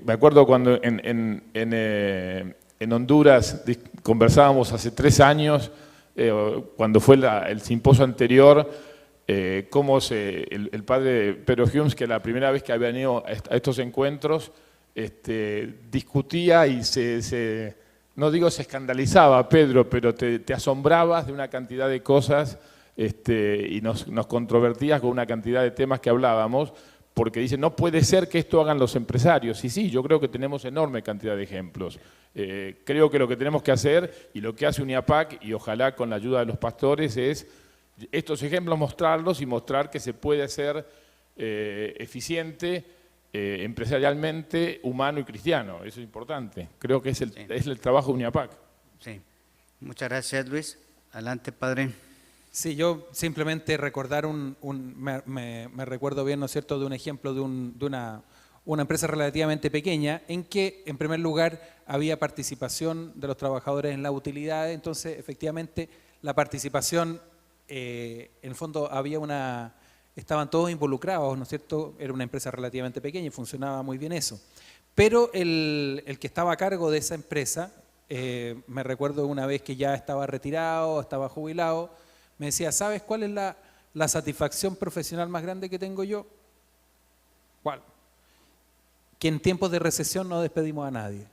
Me acuerdo cuando en Honduras conversábamos hace 3 años, cuando fue el simposio anterior, cómo el padre Pedro Humes, que la primera vez que había venido a estos encuentros, discutía y no digo se escandalizaba, Pedro, pero te asombrabas de una cantidad de cosas y nos controvertías con una cantidad de temas que hablábamos, porque dicen, no puede ser que esto hagan los empresarios. Y sí, yo creo que tenemos enorme cantidad de ejemplos. Creo que lo que tenemos que hacer, y lo que hace UNIAPAC, y ojalá con la ayuda de los pastores, es estos ejemplos mostrarlos y mostrar que se puede ser eficiente, empresarialmente, humano y cristiano. Eso es importante. Creo que es el trabajo de UNIAPAC. Sí. Muchas gracias, Luis. Adelante, padre. Sí, yo simplemente recordar me recuerdo bien, ¿no es cierto?, de un ejemplo de una empresa relativamente pequeña en que, en primer lugar, había participación de los trabajadores en la utilidad. Entonces, efectivamente, la participación, en el fondo, estaban todos involucrados, ¿no es cierto?, era una empresa relativamente pequeña y funcionaba muy bien eso. Pero el que estaba a cargo de esa empresa, me recuerdo una vez que ya estaba retirado, estaba jubilado, me decía, ¿sabes cuál es la satisfacción profesional más grande que tengo yo? ¿Cuál? Que en tiempos de recesión no despedimos a nadie.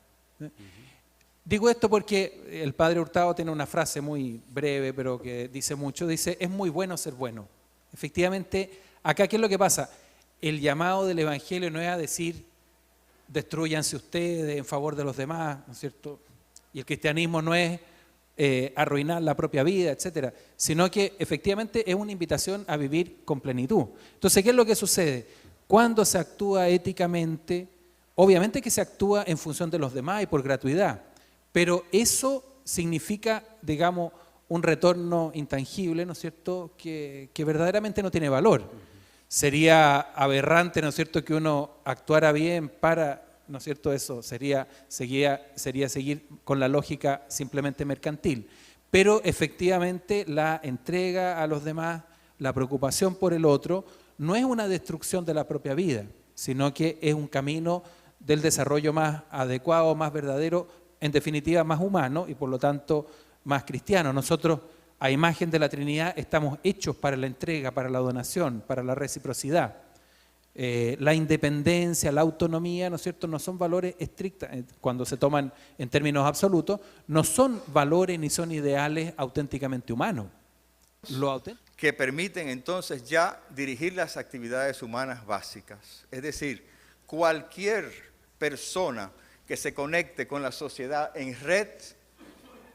Digo esto porque el padre Hurtado tiene una frase muy breve, pero que dice mucho, dice, es muy bueno ser bueno. Efectivamente, acá, ¿qué es lo que pasa? El llamado del Evangelio no es a decir, destrúyanse ustedes en favor de los demás, ¿no es cierto? Y el cristianismo no es arruinar la propia vida, etcétera, sino que efectivamente es una invitación a vivir con plenitud. Entonces, ¿qué es lo que sucede? Cuando se actúa éticamente, obviamente que se actúa en función de los demás y por gratuidad, pero eso significa, digamos, un retorno intangible, ¿no es cierto?, que verdaderamente no tiene valor. Sería aberrante, ¿no es cierto?, que uno actuara bien para, ¿no es cierto?, eso sería seguir con la lógica simplemente mercantil. Pero efectivamente la entrega a los demás, la preocupación por el otro, no es una destrucción de la propia vida, sino que es un camino del desarrollo más adecuado, más verdadero, en definitiva más humano y por lo tanto más cristiano. Nosotros, a imagen de la Trinidad, estamos hechos para la entrega, para la donación, para la reciprocidad. La independencia, la autonomía, ¿no es cierto?, no son valores estrictos, cuando se toman en términos absolutos, no son valores ni son ideales auténticamente humanos. Que permiten entonces ya dirigir las actividades humanas básicas. Es decir, cualquier persona que se conecte con la sociedad en red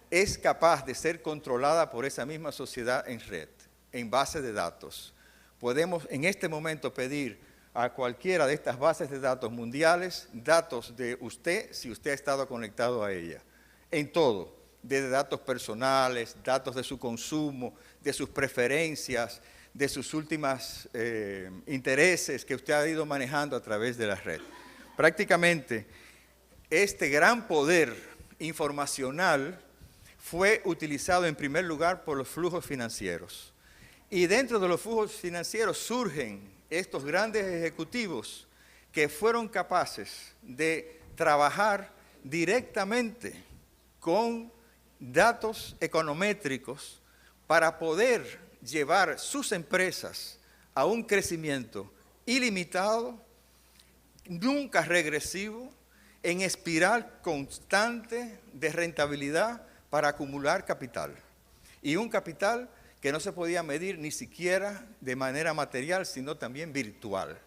es capaz de ser controlada por esa misma sociedad en red, en base de datos. Podemos en este momento pedir a cualquiera de estas bases de datos mundiales, datos de usted, si usted ha estado conectado a ella, en todo, desde datos personales, datos de su consumo, de sus preferencias, de sus últimos intereses que usted ha ido manejando a través de la red. Prácticamente, este gran poder informacional fue utilizado en primer lugar por los flujos financieros. Y dentro de los flujos financieros surgen estos grandes ejecutivos que fueron capaces de trabajar directamente con datos econométricos para poder llevar sus empresas a un crecimiento ilimitado, nunca regresivo, en espiral constante de rentabilidad para acumular capital. Y un capital que no se podía medir ni siquiera de manera material, sino también virtual.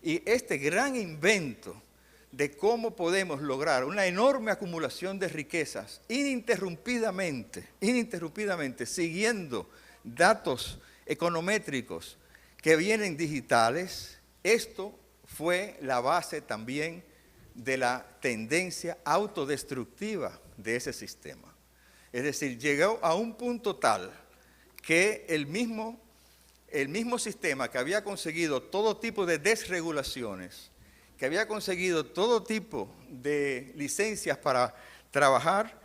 Y este gran invento de cómo podemos lograr una enorme acumulación de riquezas ininterrumpidamente, siguiendo datos econométricos que vienen digitales, esto fue la base también de la tendencia autodestructiva de ese sistema. Es decir, llegó a un punto tal que el mismo sistema que había conseguido todo tipo de desregulaciones, que había conseguido todo tipo de licencias para trabajar,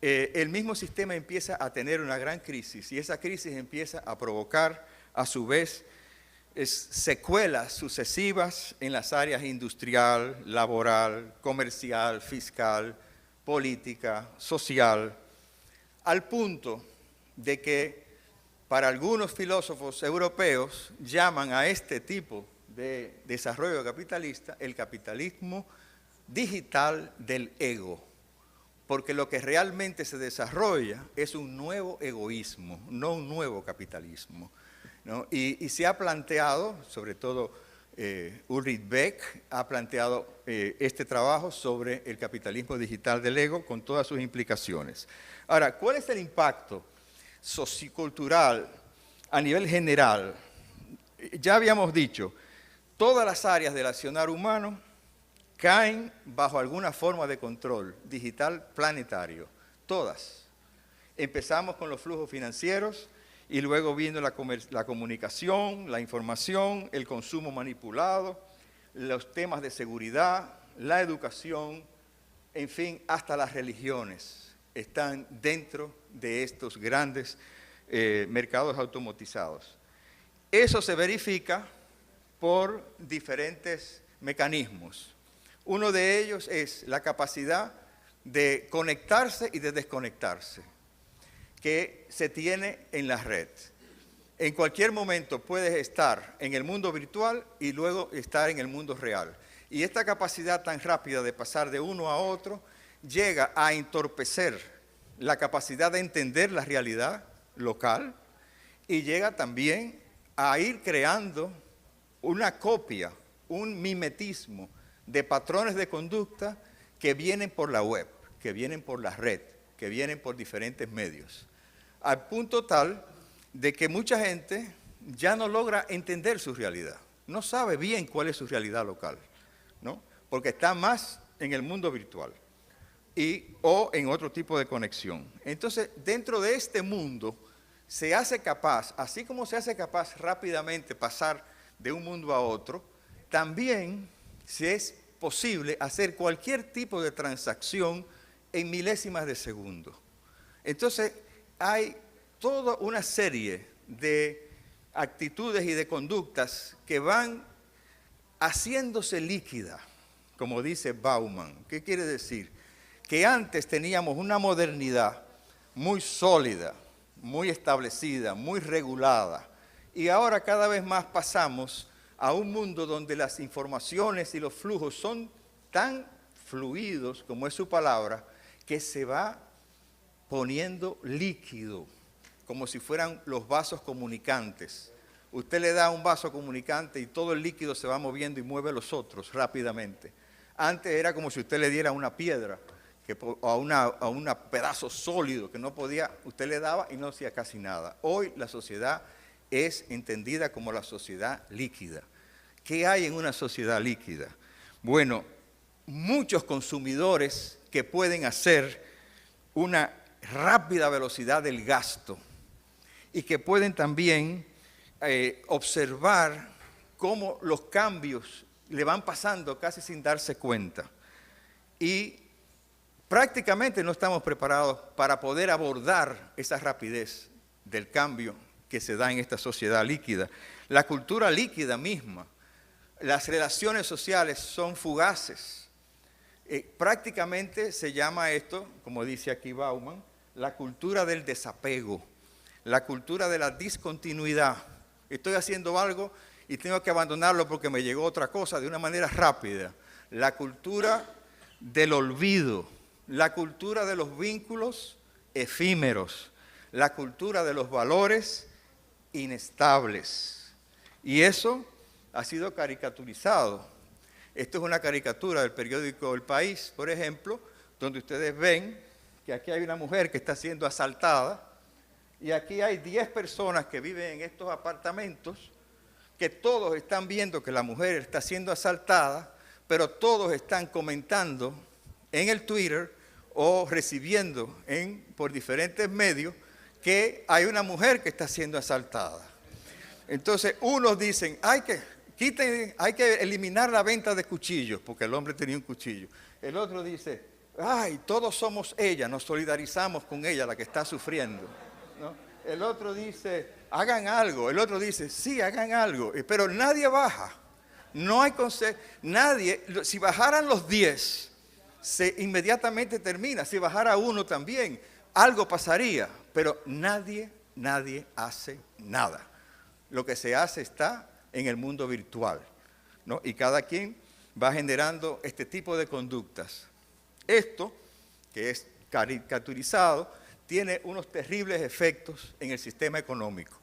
el mismo sistema empieza a tener una gran crisis y esa crisis empieza a provocar a su vez secuelas sucesivas en las áreas industrial, laboral, comercial, fiscal, política, social, al punto de que para algunos filósofos europeos llaman a este tipo de desarrollo capitalista el capitalismo digital del ego, porque lo que realmente se desarrolla es un nuevo egoísmo, no un nuevo capitalismo, ¿no? Y se ha planteado, sobre todo Ulrich Beck ha planteado este trabajo sobre el capitalismo digital del ego con todas sus implicaciones. Ahora, ¿cuál es el impacto sociocultural a nivel general? Ya habíamos dicho, todas las áreas del accionar humano caen bajo alguna forma de control digital planetario, todas. Empezamos con los flujos financieros y luego vino la comunicación, la información, el consumo manipulado, los temas de seguridad, la educación, en fin, hasta las religiones están dentro de estos grandes mercados automatizados. Eso se verifica por diferentes mecanismos. Uno de ellos es la capacidad de conectarse y de desconectarse que se tiene en la red. En cualquier momento puedes estar en el mundo virtual y luego estar en el mundo real. Y esta capacidad tan rápida de pasar de uno a otro llega a entorpecer la capacidad de entender la realidad local y llega también a ir creando una copia, un mimetismo de patrones de conducta que vienen por la web, que vienen por la red, que vienen por diferentes medios. Al punto tal de que mucha gente ya no logra entender su realidad, no sabe bien cuál es su realidad local, ¿no? Porque está más en el mundo virtual o en otro tipo de conexión. Entonces, dentro de este mundo se hace capaz, así como se hace capaz rápidamente pasar de un mundo a otro, también se es posible hacer cualquier tipo de transacción en milésimas de segundo. Entonces, hay toda una serie de actitudes y de conductas que van haciéndose líquidas, como dice Bauman. ¿Qué quiere decir? Que antes teníamos una modernidad muy sólida, muy establecida, muy regulada, y ahora cada vez más pasamos a un mundo donde las informaciones y los flujos son tan fluidos, como es su palabra, que se va poniendo líquido, como si fueran los vasos comunicantes. Usted le da un vaso comunicante y todo el líquido se va moviendo y mueve los otros rápidamente. Antes era como si usted le diera una piedra a un pedazo sólido que no podía, usted le daba y no hacía casi nada. Hoy la sociedad es entendida como la sociedad líquida. ¿Qué hay en una sociedad líquida? Bueno, muchos consumidores que pueden hacer una rápida velocidad del gasto y que pueden también observar cómo los cambios le van pasando casi sin darse cuenta. Y prácticamente no estamos preparados para poder abordar esa rapidez del cambio que se da en esta sociedad líquida. La cultura líquida misma, las relaciones sociales son fugaces. Prácticamente se llama esto, como dice aquí Bauman, la cultura del desapego, la cultura de la discontinuidad. Estoy haciendo algo y tengo que abandonarlo porque me llegó otra cosa de una manera rápida. La cultura del olvido, la cultura de los vínculos efímeros, la cultura de los valores inestables. Y eso ha sido caricaturizado. Esto es una caricatura del periódico El País, por ejemplo, donde ustedes ven que aquí hay una mujer que está siendo asaltada y aquí hay 10 personas que viven en estos apartamentos que todos están viendo que la mujer está siendo asaltada, pero todos están comentando en el Twitter o recibiendo por diferentes medios que hay una mujer que está siendo asaltada. Entonces, unos dicen, hay que eliminar la venta de cuchillos, porque el hombre tenía un cuchillo. El otro dice, ay, todos somos ella, nos solidarizamos con ella, la que está sufriendo, ¿no? El otro dice, hagan algo. El otro dice, sí, hagan algo. Pero nadie baja. No hay nadie. Si bajaran los 10, inmediatamente termina. Si bajara uno también, algo pasaría. Pero nadie hace nada. Lo que se hace está en el mundo virtual, ¿no? Y cada quien va generando este tipo de conductas. Esto, que es caricaturizado, tiene unos terribles efectos en el sistema económico.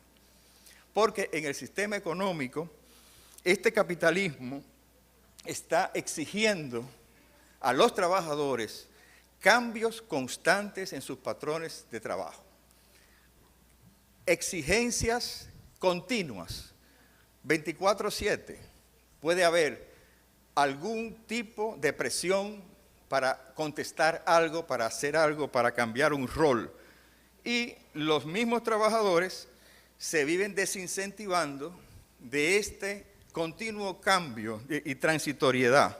Porque en el sistema económico, este capitalismo está exigiendo a los trabajadores cambios constantes en sus patrones de trabajo. Exigencias continuas, 24/7. Puede haber algún tipo de presión para contestar algo, para hacer algo, para cambiar un rol. Y los mismos trabajadores se viven desincentivando de este continuo cambio y transitoriedad.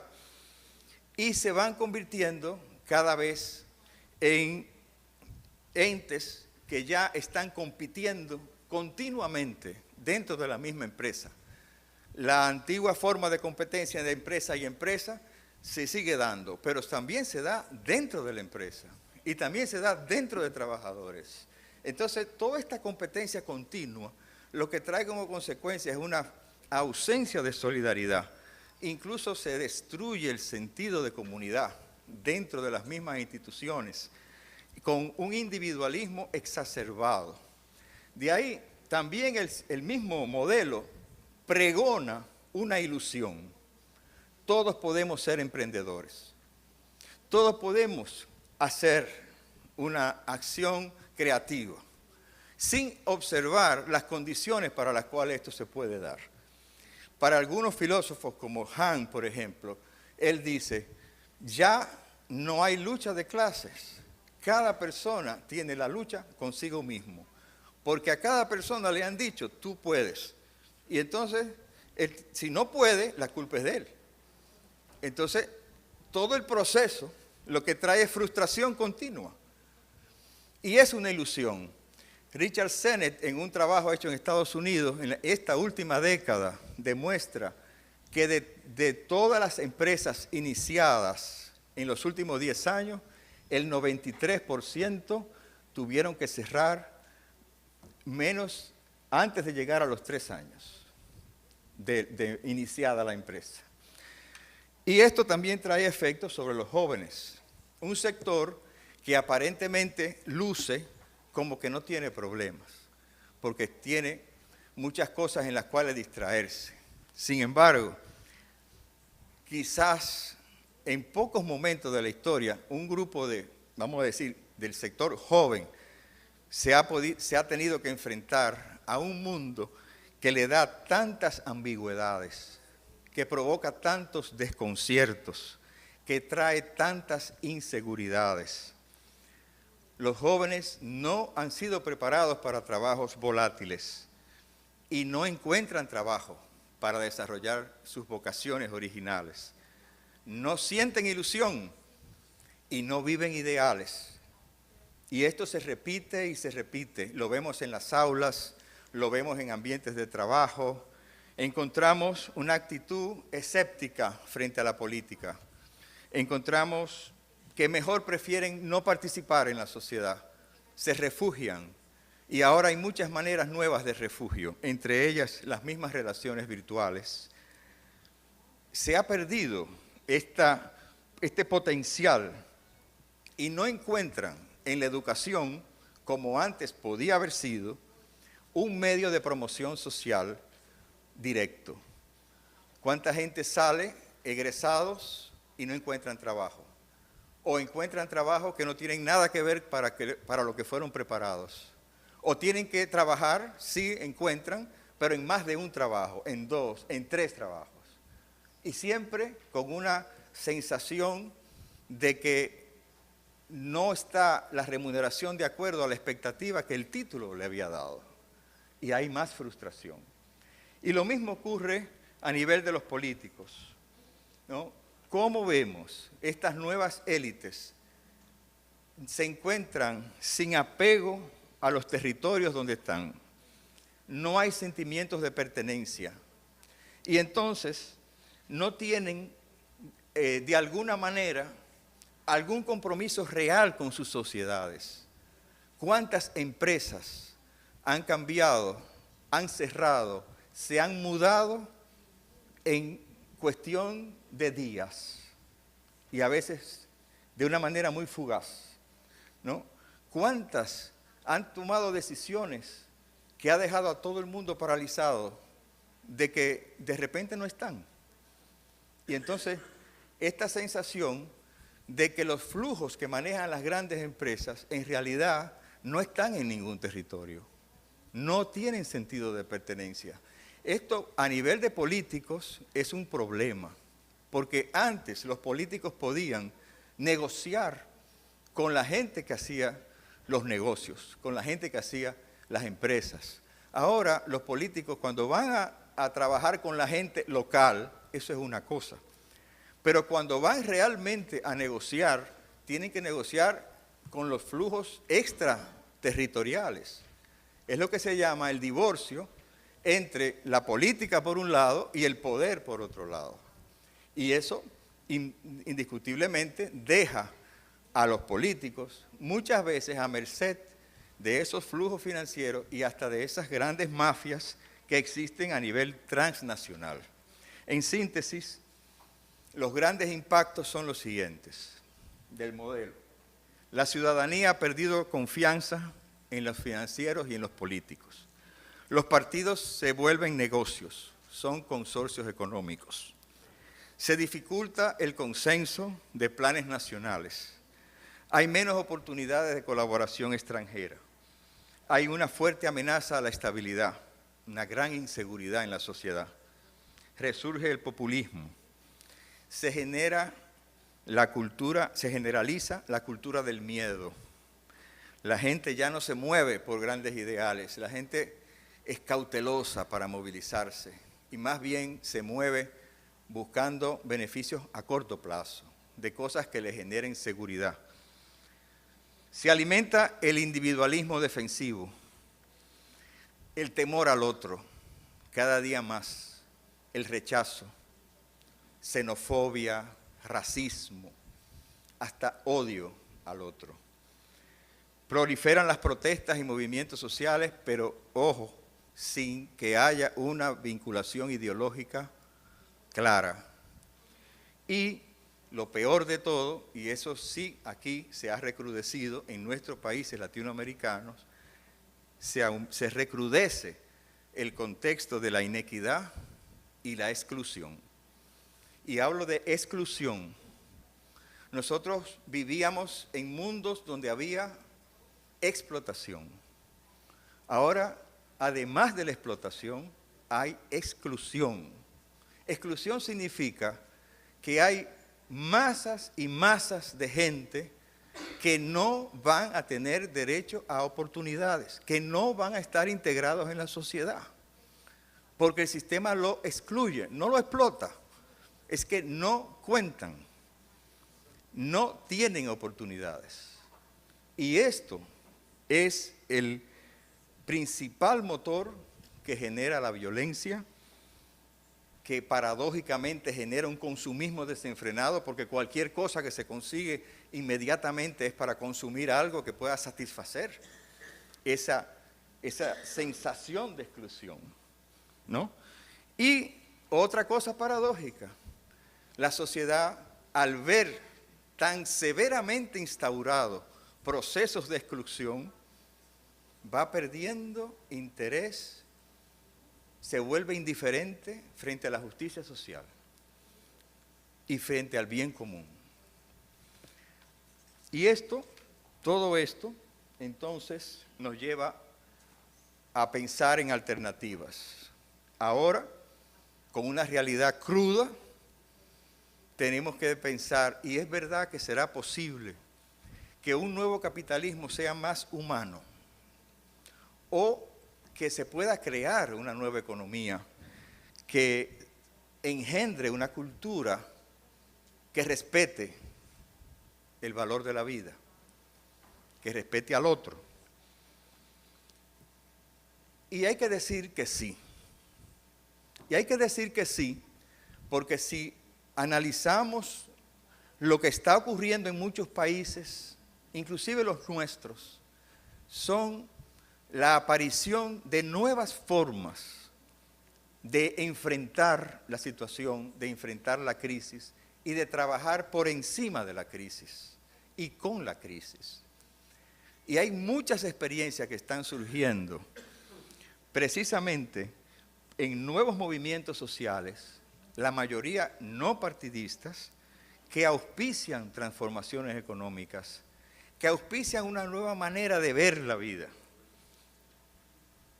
Y se van convirtiendo cada vez en entes que ya están compitiendo continuamente dentro de la misma empresa. La antigua forma de competencia de empresa y empresa se sigue dando, pero también se da dentro de la empresa y también se da dentro de trabajadores. Entonces, toda esta competencia continua lo que trae como consecuencia es una ausencia de solidaridad. Incluso se destruye el sentido de comunidad dentro de las mismas instituciones, con un individualismo exacerbado. De ahí también el mismo modelo pregona una ilusión. Todos podemos ser emprendedores. Todos podemos hacer una acción creativa, sin observar las condiciones para las cuales esto se puede dar. Para algunos filósofos, como Hahn, por ejemplo, él dice, ya no hay lucha de clases. Cada persona tiene la lucha consigo mismo, porque a cada persona le han dicho, tú puedes. Y entonces, si no puede, la culpa es de él. Entonces, todo el proceso lo que trae es frustración continua. Y es una ilusión. Richard Sennett, en un trabajo hecho en Estados Unidos, en esta última década, demuestra que de todas las empresas iniciadas en los últimos 10 años, el 93% tuvieron que cerrar menos antes de llegar a los 3 años de iniciada la empresa. Y esto también trae efectos sobre los jóvenes. Un sector que aparentemente luce como que no tiene problemas, porque tiene muchas cosas en las cuales distraerse. Sin embargo, quizás en pocos momentos de la historia, un grupo vamos a decir, del sector joven, se ha tenido que enfrentar a un mundo que le da tantas ambigüedades, que provoca tantos desconciertos, que trae tantas inseguridades. Los jóvenes no han sido preparados para trabajos volátiles y no encuentran trabajo para desarrollar sus vocaciones originales. No sienten ilusión y no viven ideales. Y esto se repite y se repite. Lo vemos en las aulas, lo vemos en ambientes de trabajo. Encontramos una actitud escéptica frente a la política. Encontramos que mejor prefieren no participar en la sociedad, se refugian. Y ahora hay muchas maneras nuevas de refugio, entre ellas las mismas relaciones virtuales. Se ha perdido este potencial y no encuentran en la educación, como antes podía haber sido, un medio de promoción social directo. ¿Cuánta gente sale egresados y no encuentran trabajo? O encuentran trabajo que no tienen nada que ver para lo que fueron preparados. O tienen que trabajar, sí encuentran, pero en más de un trabajo, en 2, en 3 trabajos. Y siempre con una sensación de que no está la remuneración de acuerdo a la expectativa que el título le había dado. Y hay más frustración. Y lo mismo ocurre a nivel de los políticos, ¿no? ¿Cómo vemos estas nuevas élites? Se encuentran sin apego a los territorios donde están. No hay sentimientos de pertenencia. Y entonces no tienen, de alguna manera, algún compromiso real con sus sociedades. ¿Cuántas empresas han cambiado, han cerrado, se han mudado en cuestión de días y a veces de una manera muy fugaz? ¿no? ¿Cuántas han tomado decisiones que ha dejado a todo el mundo paralizado de que de repente no están? Y entonces, esta sensación de que los flujos que manejan las grandes empresas en realidad no están en ningún territorio, no tienen sentido de pertenencia. Esto a nivel de políticos es un problema, porque antes los políticos podían negociar con la gente que hacía los negocios, con la gente que hacía las empresas. Ahora los políticos cuando van a trabajar con la gente local, eso es una cosa. Pero cuando van realmente a negociar, tienen que negociar con los flujos extraterritoriales. Es lo que se llama el divorcio entre la política por un lado y el poder por otro lado. Y eso indiscutiblemente deja a los políticos muchas veces a merced de esos flujos financieros y hasta de esas grandes mafias que existen a nivel transnacional. En síntesis, los grandes impactos son los siguientes del modelo. La ciudadanía ha perdido confianza en los financieros y en los políticos. Los partidos se vuelven negocios, son consorcios económicos. Se dificulta el consenso de planes nacionales. Hay menos oportunidades de colaboración extranjera. Hay una fuerte amenaza a la estabilidad, una gran inseguridad en la sociedad. Resurge el populismo. Se generaliza la cultura del miedo. La gente ya no se mueve por grandes ideales, la gente es cautelosa para movilizarse y más bien se mueve buscando beneficios a corto plazo, de cosas que le generen seguridad. Se alimenta el individualismo defensivo, el temor al otro, cada día más, el rechazo, xenofobia, racismo, hasta odio al otro. Proliferan las protestas y movimientos sociales, pero ojo, sin que haya una vinculación ideológica clara. Y lo peor de todo, y eso sí aquí se ha recrudecido en nuestros países latinoamericanos, se recrudece el contexto de la inequidad y la exclusión. Y hablo de exclusión. Nosotros vivíamos en mundos donde había explotación. Ahora, además de la explotación, hay exclusión. Exclusión significa que hay masas y masas de gente que no van a tener derecho a oportunidades, que no van a estar integrados en la sociedad, porque el sistema lo excluye, no lo explota. Es que no cuentan, no tienen oportunidades. Y esto es el principal motor que genera la violencia, que paradójicamente genera un consumismo desenfrenado, porque cualquier cosa que se consigue inmediatamente es para consumir algo que pueda satisfacer esa sensación de exclusión, ¿no? Y otra cosa paradójica, la sociedad, al ver tan severamente instaurados procesos de exclusión, va perdiendo interés, se vuelve indiferente frente a la justicia social y frente al bien común. Y todo esto, entonces, nos lleva a pensar en alternativas. Ahora, con una realidad cruda, tenemos que pensar, y es verdad que será posible, que un nuevo capitalismo sea más humano, o que se pueda crear una nueva economía que engendre una cultura que respete el valor de la vida, que respete al otro. Y hay que decir que sí. Y hay que decir que sí, porque si analizamos lo que está ocurriendo en muchos países, inclusive los nuestros, son la aparición de nuevas formas de enfrentar la situación, de enfrentar la crisis y de trabajar por encima de la crisis y con la crisis. Y hay muchas experiencias que están surgiendo precisamente en nuevos movimientos sociales, la mayoría no partidistas, que auspician transformaciones económicas, que auspician una nueva manera de ver la vida,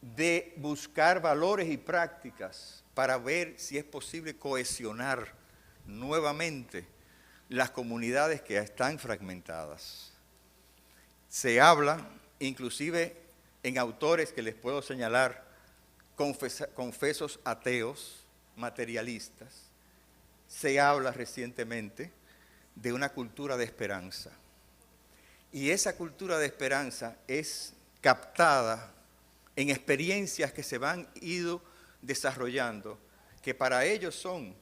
de buscar valores y prácticas para ver si es posible cohesionar nuevamente las comunidades que están fragmentadas. Se habla, inclusive en autores que les puedo señalar, confesos ateos, materialistas, se habla recientemente de una cultura de esperanza. Y esa cultura de esperanza es captada en experiencias que se van ido desarrollando, que para ellos son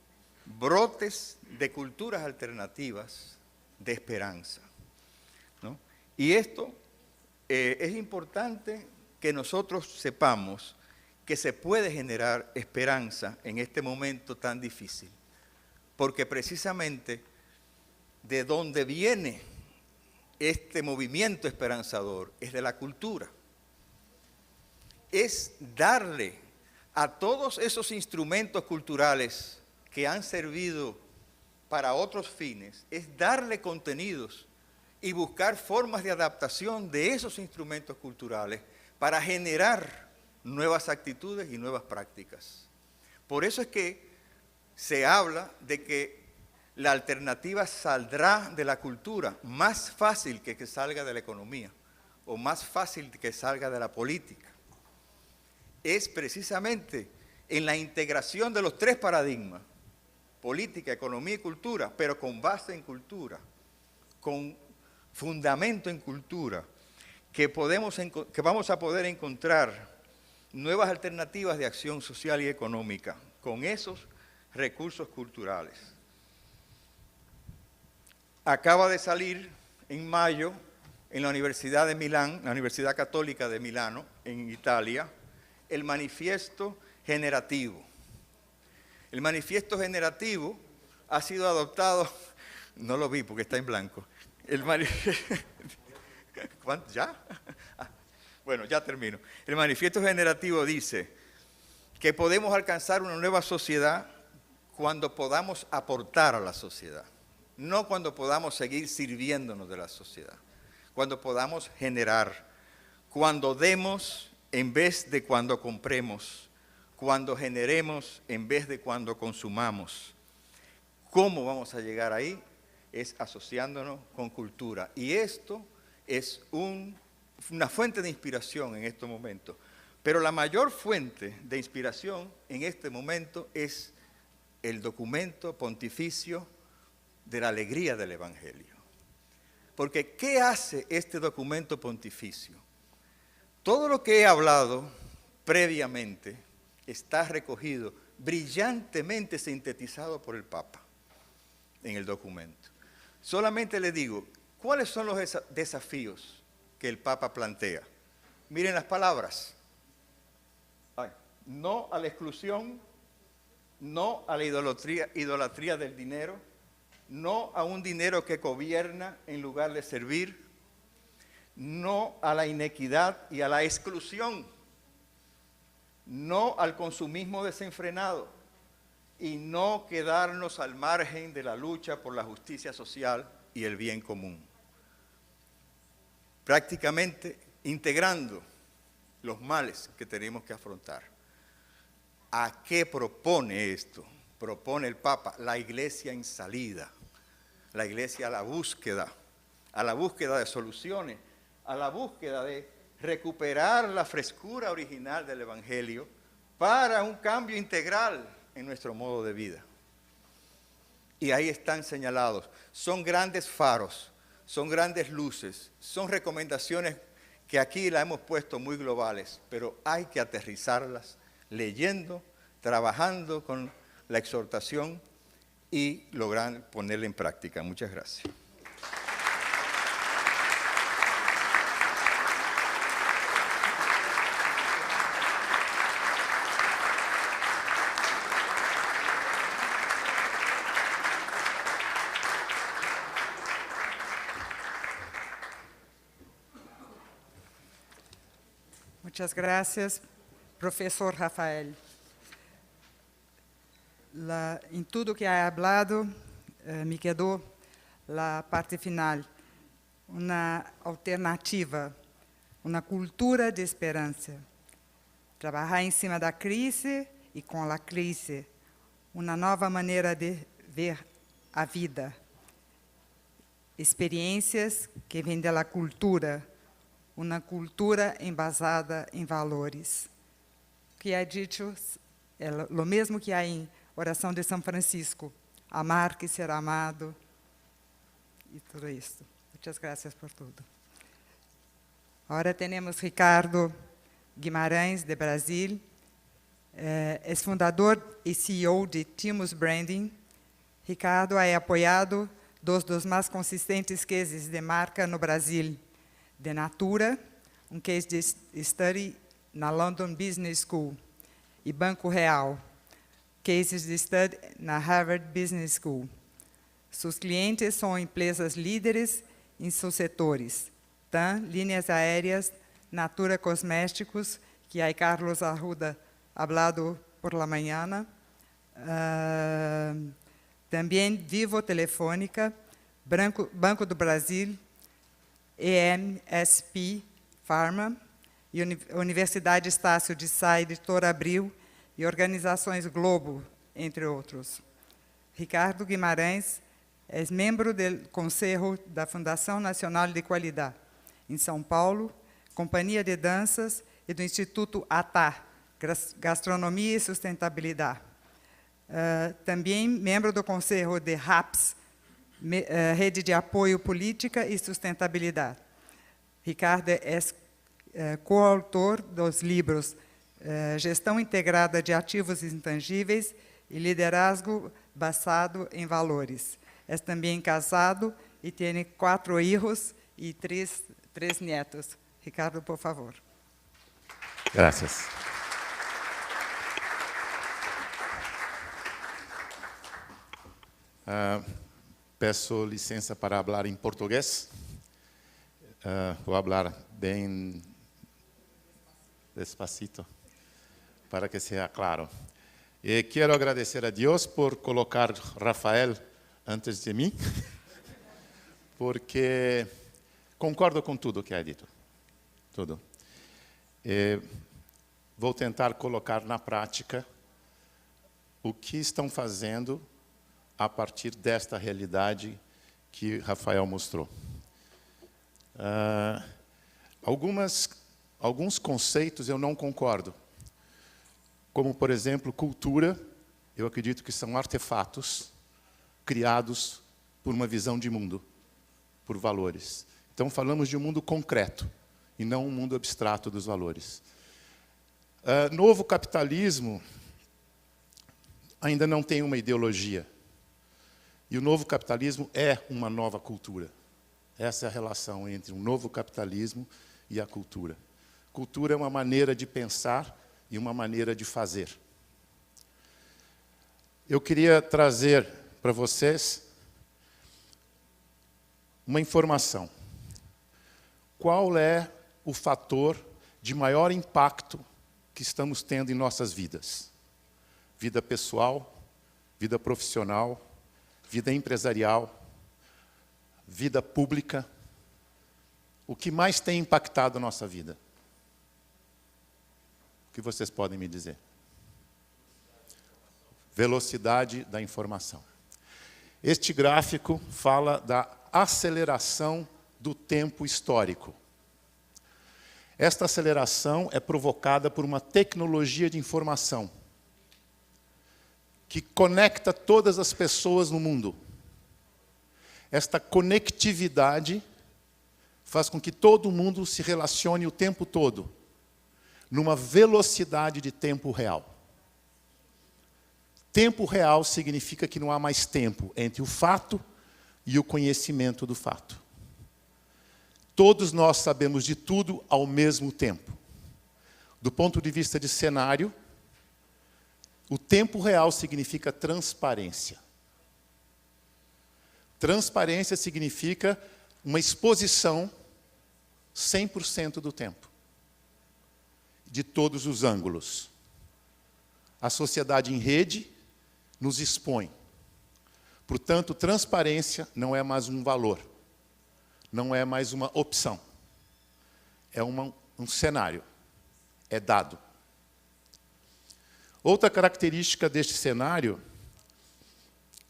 brotes de culturas alternativas de esperanza, ¿no? Y esto es importante que nosotros sepamos que se puede generar esperanza en este momento tan difícil, porque precisamente de donde viene este movimiento esperanzador es de la cultura. Es darle a todos esos instrumentos culturales que han servido para otros fines, es darle contenidos y buscar formas de adaptación de esos instrumentos culturales para generar nuevas actitudes y nuevas prácticas. Por eso es que se habla de que la alternativa saldrá de la cultura más fácil que salga de la economía o más fácil que salga de la política. Es precisamente en la integración de los tres paradigmas, política, economía y cultura, pero con base en cultura, con fundamento en cultura, que vamos a poder encontrar nuevas alternativas de acción social y económica con esos recursos culturales. Acaba de salir en mayo en la Universidad de Milán, la Universidad Católica de Milano, en Italia, el Manifiesto Generativo. El Manifiesto Generativo ha sido adoptado, no lo vi porque está en blanco. ¿Ya? Bueno, ya termino. El Manifiesto Generativo dice que podemos alcanzar una nueva sociedad cuando podamos aportar a la sociedad, no cuando podamos seguir sirviéndonos de la sociedad, cuando podamos generar, cuando demos en vez de cuando compremos, cuando generemos en vez de cuando consumamos. ¿Cómo vamos a llegar ahí? Es asociándonos con cultura. Y esto es una fuente de inspiración en estos momentos. Pero la mayor fuente de inspiración en este momento es el documento pontificio de la alegría del Evangelio. Porque ¿qué hace este documento pontificio? Todo lo que he hablado previamente está recogido, brillantemente sintetizado por el Papa en el documento. Solamente le digo, ¿cuáles son los desafíos que el Papa plantea? Miren las palabras. No a la exclusión, no a la idolatría del dinero, no a un dinero que gobierna en lugar de servir, no a la inequidad y a la exclusión, no al consumismo desenfrenado y no quedarnos al margen de la lucha por la justicia social y el bien común. Prácticamente integrando los males que tenemos que afrontar. ¿A qué propone esto? Propone el Papa la Iglesia en salida, la Iglesia a la búsqueda de soluciones, a la búsqueda de recuperar la frescura original del Evangelio para un cambio integral en nuestro modo de vida. Y ahí están señalados. Son grandes faros, son grandes luces, son recomendaciones que aquí las hemos puesto muy globales, pero hay que aterrizarlas leyendo, trabajando con la exhortación y lograr ponerla en práctica. Muchas gracias. Muchas gracias, profesor Rafael. Em tudo que ha hablado, me quedou a parte final, uma alternativa, uma cultura de esperança. Trabalhar em cima da crise e com a crise, uma nova maneira de ver a vida. Experiências que vêm da cultura, uma cultura embasada em valores. O que é dito é o mesmo que há em Oração de São Francisco, amar que ser amado, e tudo isso. Muitas graças por tudo. Agora temos Ricardo Guimarães, de Brasil, é fundador e CEO de Timus Branding. Ricardo é apoiado dos mais consistentes cases de marca no Brasil, de Natura, case de study na London Business School, e Banco Real, cases de study na Harvard Business School. Seus clientes são empresas líderes em seus setores, TAM, Linhas Aéreas, Natura Cosméticos, que aí Carlos Arruda hablado por la mañana, também Vivo Telefônica, Banco do Brasil, EMSP Pharma, e Universidade Estácio de Sá, Editora Abril, e Organizações Globo, entre outros. Ricardo Guimarães é membro do Conselho da Fundação Nacional de Qualidade, em São Paulo, Companhia de Danças e do Instituto ATA, Gastronomia e Sustentabilidade. Também membro do Conselho de RAPS, Rede de Apoio Política e Sustentabilidade. Ricardo é coautor dos livros Gestão Integrada de Ativos Intangíveis e Liderazgo Basado em Valores. É também casado e tem 4 filhos e 3 netos. Ricardo, por favor. Gracias. Peço licença para falar em português. Vou falar bem despacito, para que seja claro. E quero agradecer a Deus por colocar Rafael antes de mim, porque concordo com tudo que é dito. Tudo. E vou tentar colocar na prática o que estão fazendo a partir desta realidade que Rafael mostrou. Alguns conceitos eu não concordo, como, por exemplo, cultura. Eu acredito que são artefatos criados por uma visão de mundo, por valores. Então, falamos de um mundo concreto, e não um mundo abstrato dos valores. Novo capitalismo ainda não tem uma ideologia. E o novo capitalismo é uma nova cultura. Essa é a relação entre um novo capitalismo e a cultura. Cultura é uma maneira de pensar e uma maneira de fazer. Eu queria trazer para vocês uma informação. Qual é o fator de maior impacto que estamos tendo em nossas vidas? Vida pessoal, vida profissional, vida empresarial, vida pública. O que mais tem impactado a nossa vida? O que vocês podem me dizer? Velocidade da informação. Este gráfico fala da aceleração do tempo histórico. Esta aceleração é provocada por uma tecnologia de informação que conecta todas as pessoas no mundo. Esta conectividade faz com que todo mundo se relacione o tempo todo, numa velocidade de tempo real. Tempo real significa que não há mais tempo entre o fato e o conhecimento do fato. Todos nós sabemos de tudo ao mesmo tempo. Do ponto de vista de cenário, o tempo real significa transparência. Transparência significa uma exposição 100% do tempo. de todos os ângulos. A sociedade em rede nos expõe. Portanto, transparência não é mais um valor, não é mais uma opção. É um cenário, é dado. Outra característica deste cenário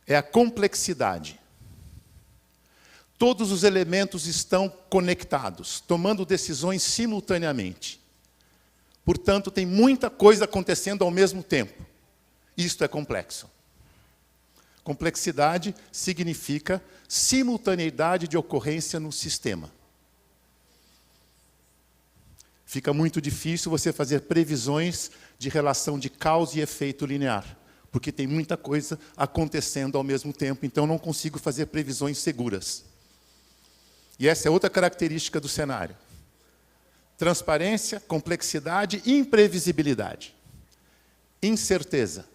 é a complexidade. Todos os elementos estão conectados, tomando decisões simultaneamente. Portanto, tem muita coisa acontecendo ao mesmo tempo. Isto é complexo. Complexidade significa simultaneidade de ocorrência no sistema. Fica muito difícil você fazer previsões de relação de causa e efeito linear, porque tem muita coisa acontecendo ao mesmo tempo, então não consigo fazer previsões seguras. E essa é outra característica do cenário. Transparência, complexidade e imprevisibilidade. Incerteza.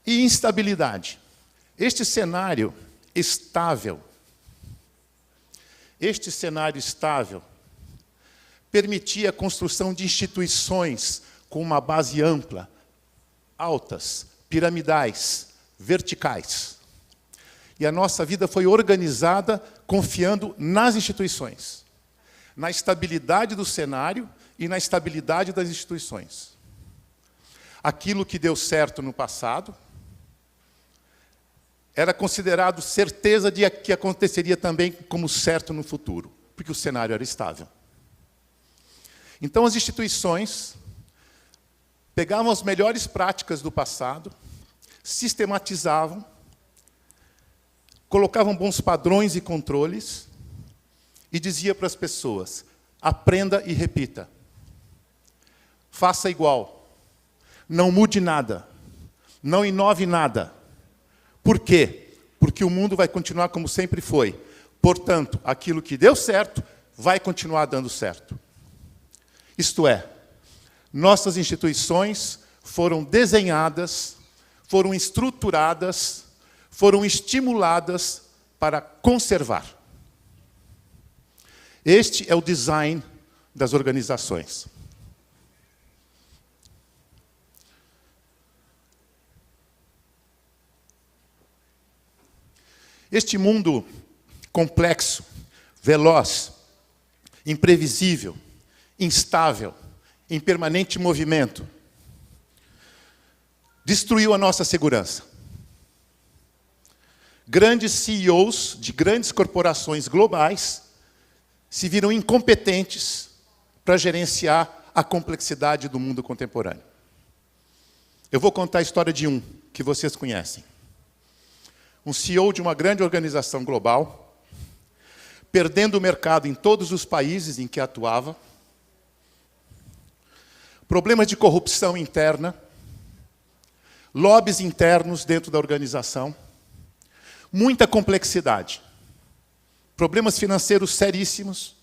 E instabilidade. Este cenário estável, permitia a construção de instituições com uma base ampla, altas, piramidais, verticais. E a nossa vida foi organizada confiando nas instituições, na estabilidade do cenário e na estabilidade das instituições. Aquilo que deu certo no passado era considerado certeza de que aconteceria também como certo no futuro, porque o cenário era estável. Então, as instituições pegavam as melhores práticas do passado, sistematizavam, colocavam bons padrões e controles e dizia para as pessoas: aprenda e repita. Faça igual. Não mude nada. Não inove nada. Por quê? Porque o mundo vai continuar como sempre foi. Portanto, aquilo que deu certo vai continuar dando certo. Isto é, nossas instituições foram desenhadas, foram estruturadas, foram estimuladas para conservar. Este é o design das organizações. Este mundo complexo, veloz, imprevisível, instável, em permanente movimento, destruiu a nossa segurança. Grandes CEOs de grandes corporações globais se viram incompetentes para gerenciar a complexidade do mundo contemporâneo. Eu vou contar a história de um que vocês conhecem. Um CEO de uma grande organização global, perdendo o mercado em todos os países em que atuava, problemas de corrupção interna, lobbies internos dentro da organização, muita complexidade, problemas financeiros seríssimos.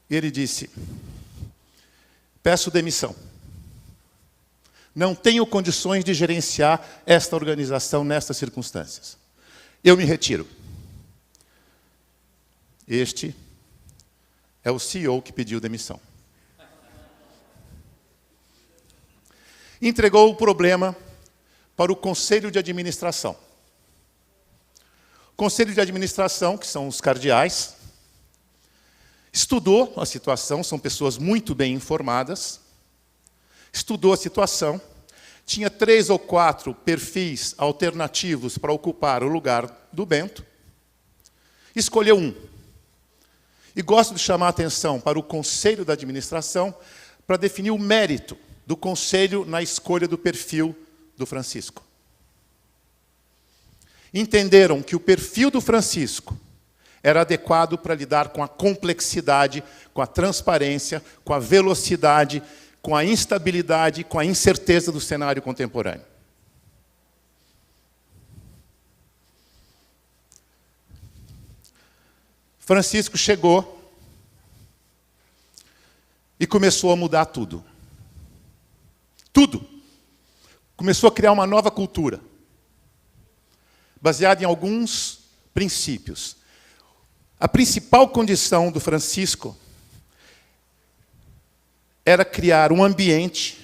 E ele disse: peço demissão. Não tenho condições de gerenciar esta organização nestas circunstâncias. Eu me retiro. Este é o CEO que pediu demissão. Entregou o problema para o Conselho de Administração. O Conselho de Administração, que são os cardeais, estudou a situação, são pessoas muito bem informadas, estudou a situação, tinha 3 ou 4 perfis alternativos para ocupar o lugar do Bento, escolheu um. E gosto de chamar a atenção para o Conselho da Administração para definir o mérito do Conselho na escolha do perfil do Francisco. Entenderam que o perfil do Francisco era adequado para lidar com a complexidade, com a transparência, com a velocidade, com a instabilidade, com a incerteza do cenário contemporâneo. Francisco chegou e começou a mudar tudo. Tudo. Começou a criar uma nova cultura, baseada em alguns princípios. A principal condição do Francisco era criar um ambiente,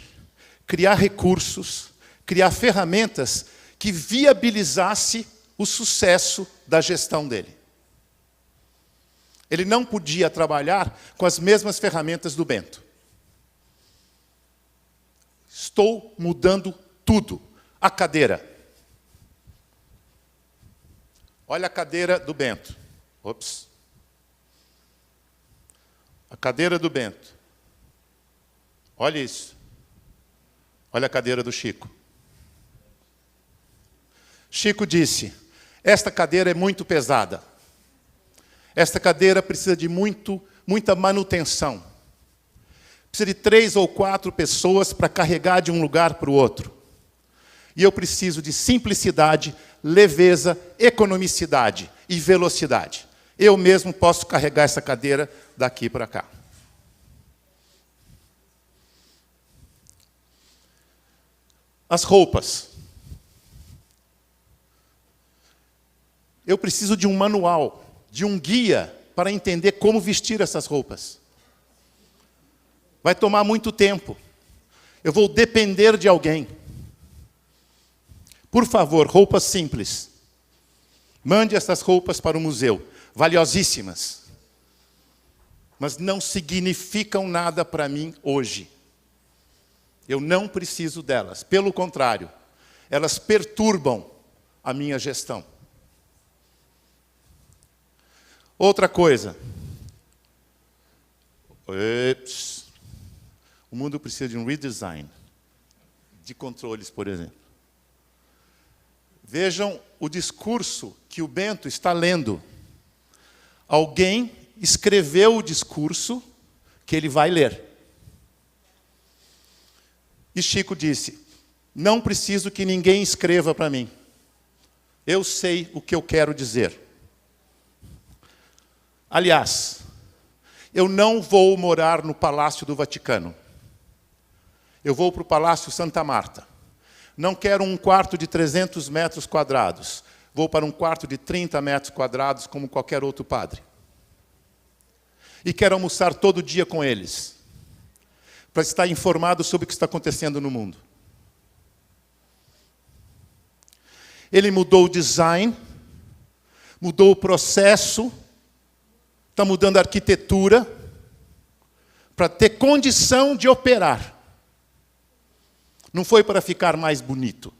criar recursos, criar ferramentas que viabilizasse o sucesso da gestão dele. Ele não podia trabalhar com as mesmas ferramentas do Bento. Estou mudando tudo. A cadeira. Olha a cadeira do Bento. Ops. A cadeira do Bento. Olha isso. Olha a cadeira do Chico. Chico disse, esta cadeira é muito pesada. Esta cadeira precisa de muita manutenção. Precisa de 3 ou 4 pessoas para carregar de um lugar para o outro. E eu preciso de simplicidade, leveza, economicidade e velocidade. Eu mesmo posso carregar essa cadeira daqui para cá. As roupas. Eu preciso de um manual, de um guia para entender como vestir essas roupas. Vai tomar muito tempo. Eu vou depender de alguém. Por favor, roupas simples. Mande essas roupas para o museu. Valiosíssimas. Mas não significam nada para mim hoje. Eu não preciso delas. Pelo contrário, elas perturbam a minha gestão. Outra coisa. O mundo precisa de um redesign de controles, por exemplo. Vejam o discurso que o Bento está lendo. Alguém escreveu o discurso que ele vai ler. E Chico disse, não preciso que ninguém escreva para mim. Eu sei o que eu quero dizer. Aliás, eu não vou morar no Palácio do Vaticano. Eu vou para o Palácio Santa Marta. Não quero um quarto de 300 metros quadrados. Vou para um quarto de 30 metros quadrados, como qualquer outro padre. E quero almoçar todo dia com eles, para estar informado sobre o que está acontecendo no mundo. Ele mudou o design, mudou o processo, está mudando a arquitetura, para ter condição de operar. Não foi para ficar mais bonito,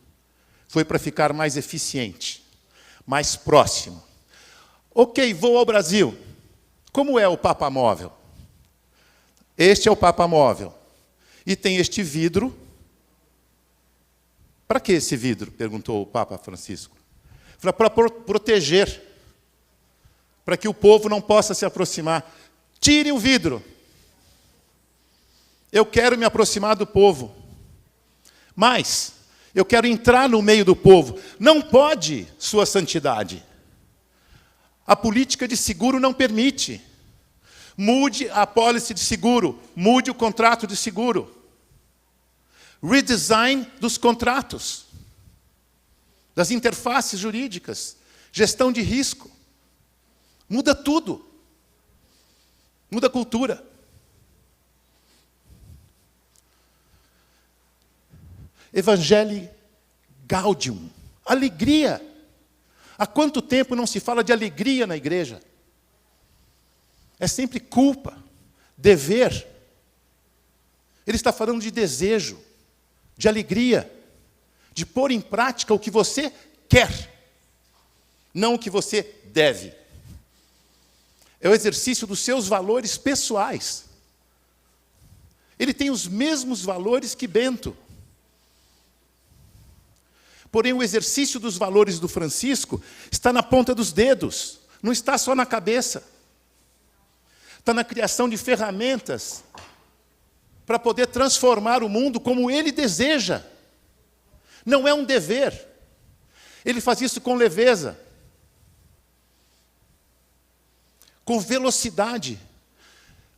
foi para ficar mais eficiente, mais próximo. Ok, vou ao Brasil. Como é o Papa Móvel? Este é o Papa Móvel. E tem este vidro. Para que esse vidro? Perguntou o Papa Francisco. Para proteger, para que o povo não possa se aproximar. Tire o vidro. Eu quero me aproximar do povo. Mas eu quero entrar no meio do povo. Não pode, Sua Santidade. A política de seguro não permite. Mude a apólice de seguro. Mude o contrato de seguro. Redesign dos contratos. Das interfaces jurídicas. Gestão de risco. Muda tudo. Muda a cultura. Evangelii Gaudium. Alegria. Há quanto tempo não se fala de alegria na igreja? É sempre culpa, dever. Ele está falando de desejo, de alegria, de pôr em prática o que você quer, não o que você deve. É o exercício dos seus valores pessoais. Ele tem os mesmos valores que Bento. Porém, o exercício dos valores do Francisco está na ponta dos dedos, não está só na cabeça. Está na criação de ferramentas para poder transformar o mundo como ele deseja. Não é um dever. Ele faz isso com leveza, com velocidade.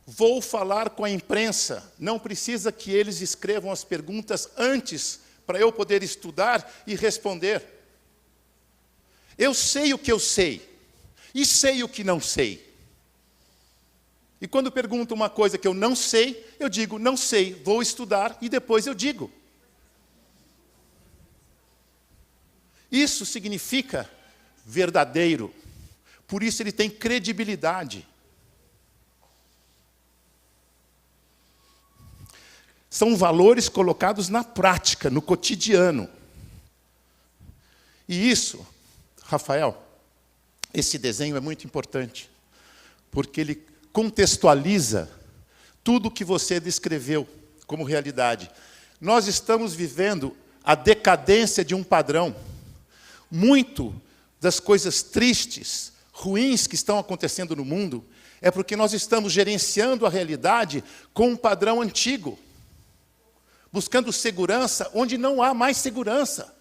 Vou falar com a imprensa. Não precisa que eles escrevam as perguntas antes para eu poder estudar e responder. Eu sei o que eu sei, e sei o que não sei. E quando perguntam uma coisa que eu não sei, eu digo, não sei, vou estudar e depois eu digo. Isso significa verdadeiro. Por isso ele tem credibilidade. São valores colocados na prática, no cotidiano. E isso, Rafael, esse desenho é muito importante, porque ele contextualiza tudo o que você descreveu como realidade. Nós estamos vivendo a decadência de um padrão. Muito das coisas tristes, ruins que estão acontecendo no mundo, é porque nós estamos gerenciando a realidade com um padrão antigo, buscando segurança onde não há mais segurança.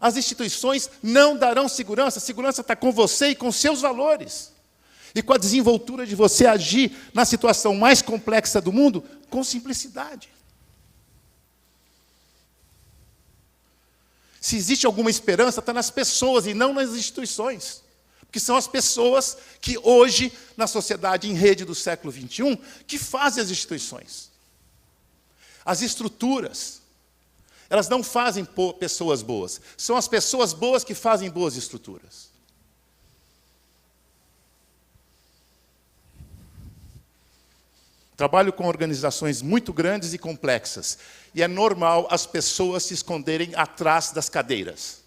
As instituições não darão segurança, a segurança está com você e com seus valores. E com a desenvoltura de você agir na situação mais complexa do mundo, com simplicidade. Se existe alguma esperança, está nas pessoas e não nas instituições. Porque são as pessoas que hoje, na sociedade em rede do século XXI, que fazem as instituições. As estruturas, elas não fazem pessoas boas. São as pessoas boas que fazem boas estruturas. Trabalho com organizações muito grandes e complexas. E é normal as pessoas se esconderem atrás das cadeiras.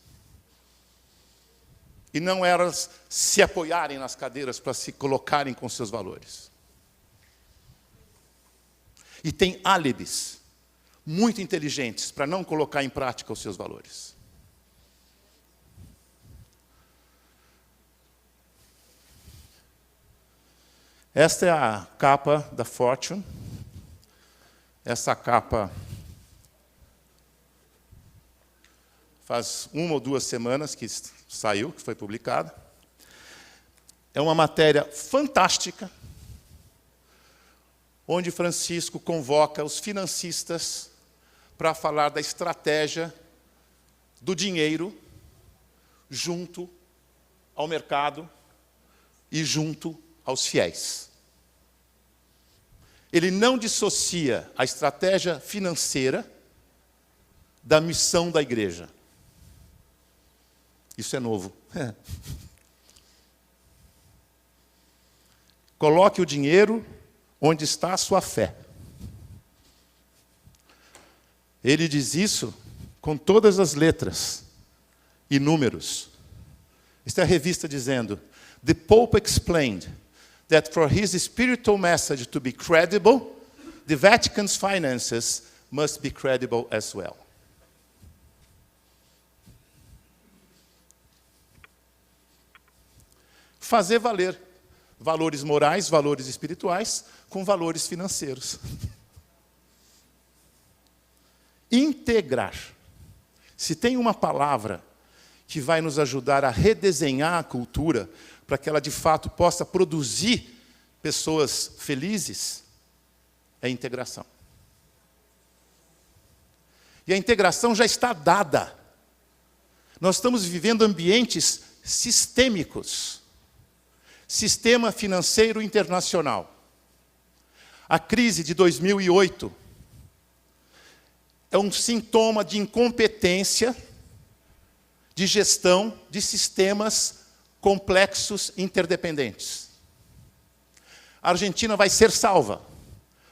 E não elas se apoiarem nas cadeiras para se colocarem com seus valores. E tem álibis muito inteligentes para não colocar em prática os seus valores. Esta é a capa da Fortune. Essa capa faz 1 ou 2 semanas que saiu, que foi publicada. É uma matéria fantástica, onde Francisco convoca os financistas para falar da estratégia do dinheiro junto ao mercado e junto aos fiéis. Ele não dissocia a estratégia financeira da missão da igreja. Isso é novo. Coloque o dinheiro onde está a sua fé. Ele diz isso com todas as letras e números. Esta é a revista dizendo: The Pope explained that for his spiritual message to be credible, the Vatican's finances must be credible as well. Fazer valer valores morais, valores espirituais, com valores financeiros. Integrar. Se tem uma palavra que vai nos ajudar a redesenhar a cultura, para que ela, de fato, possa produzir pessoas felizes, é a integração. E a integração já está dada. Nós estamos vivendo ambientes sistêmicos. Sistema financeiro internacional. A crise de 2008 é um sintoma de incompetência de gestão de sistemas complexos interdependentes. A Argentina vai ser salva,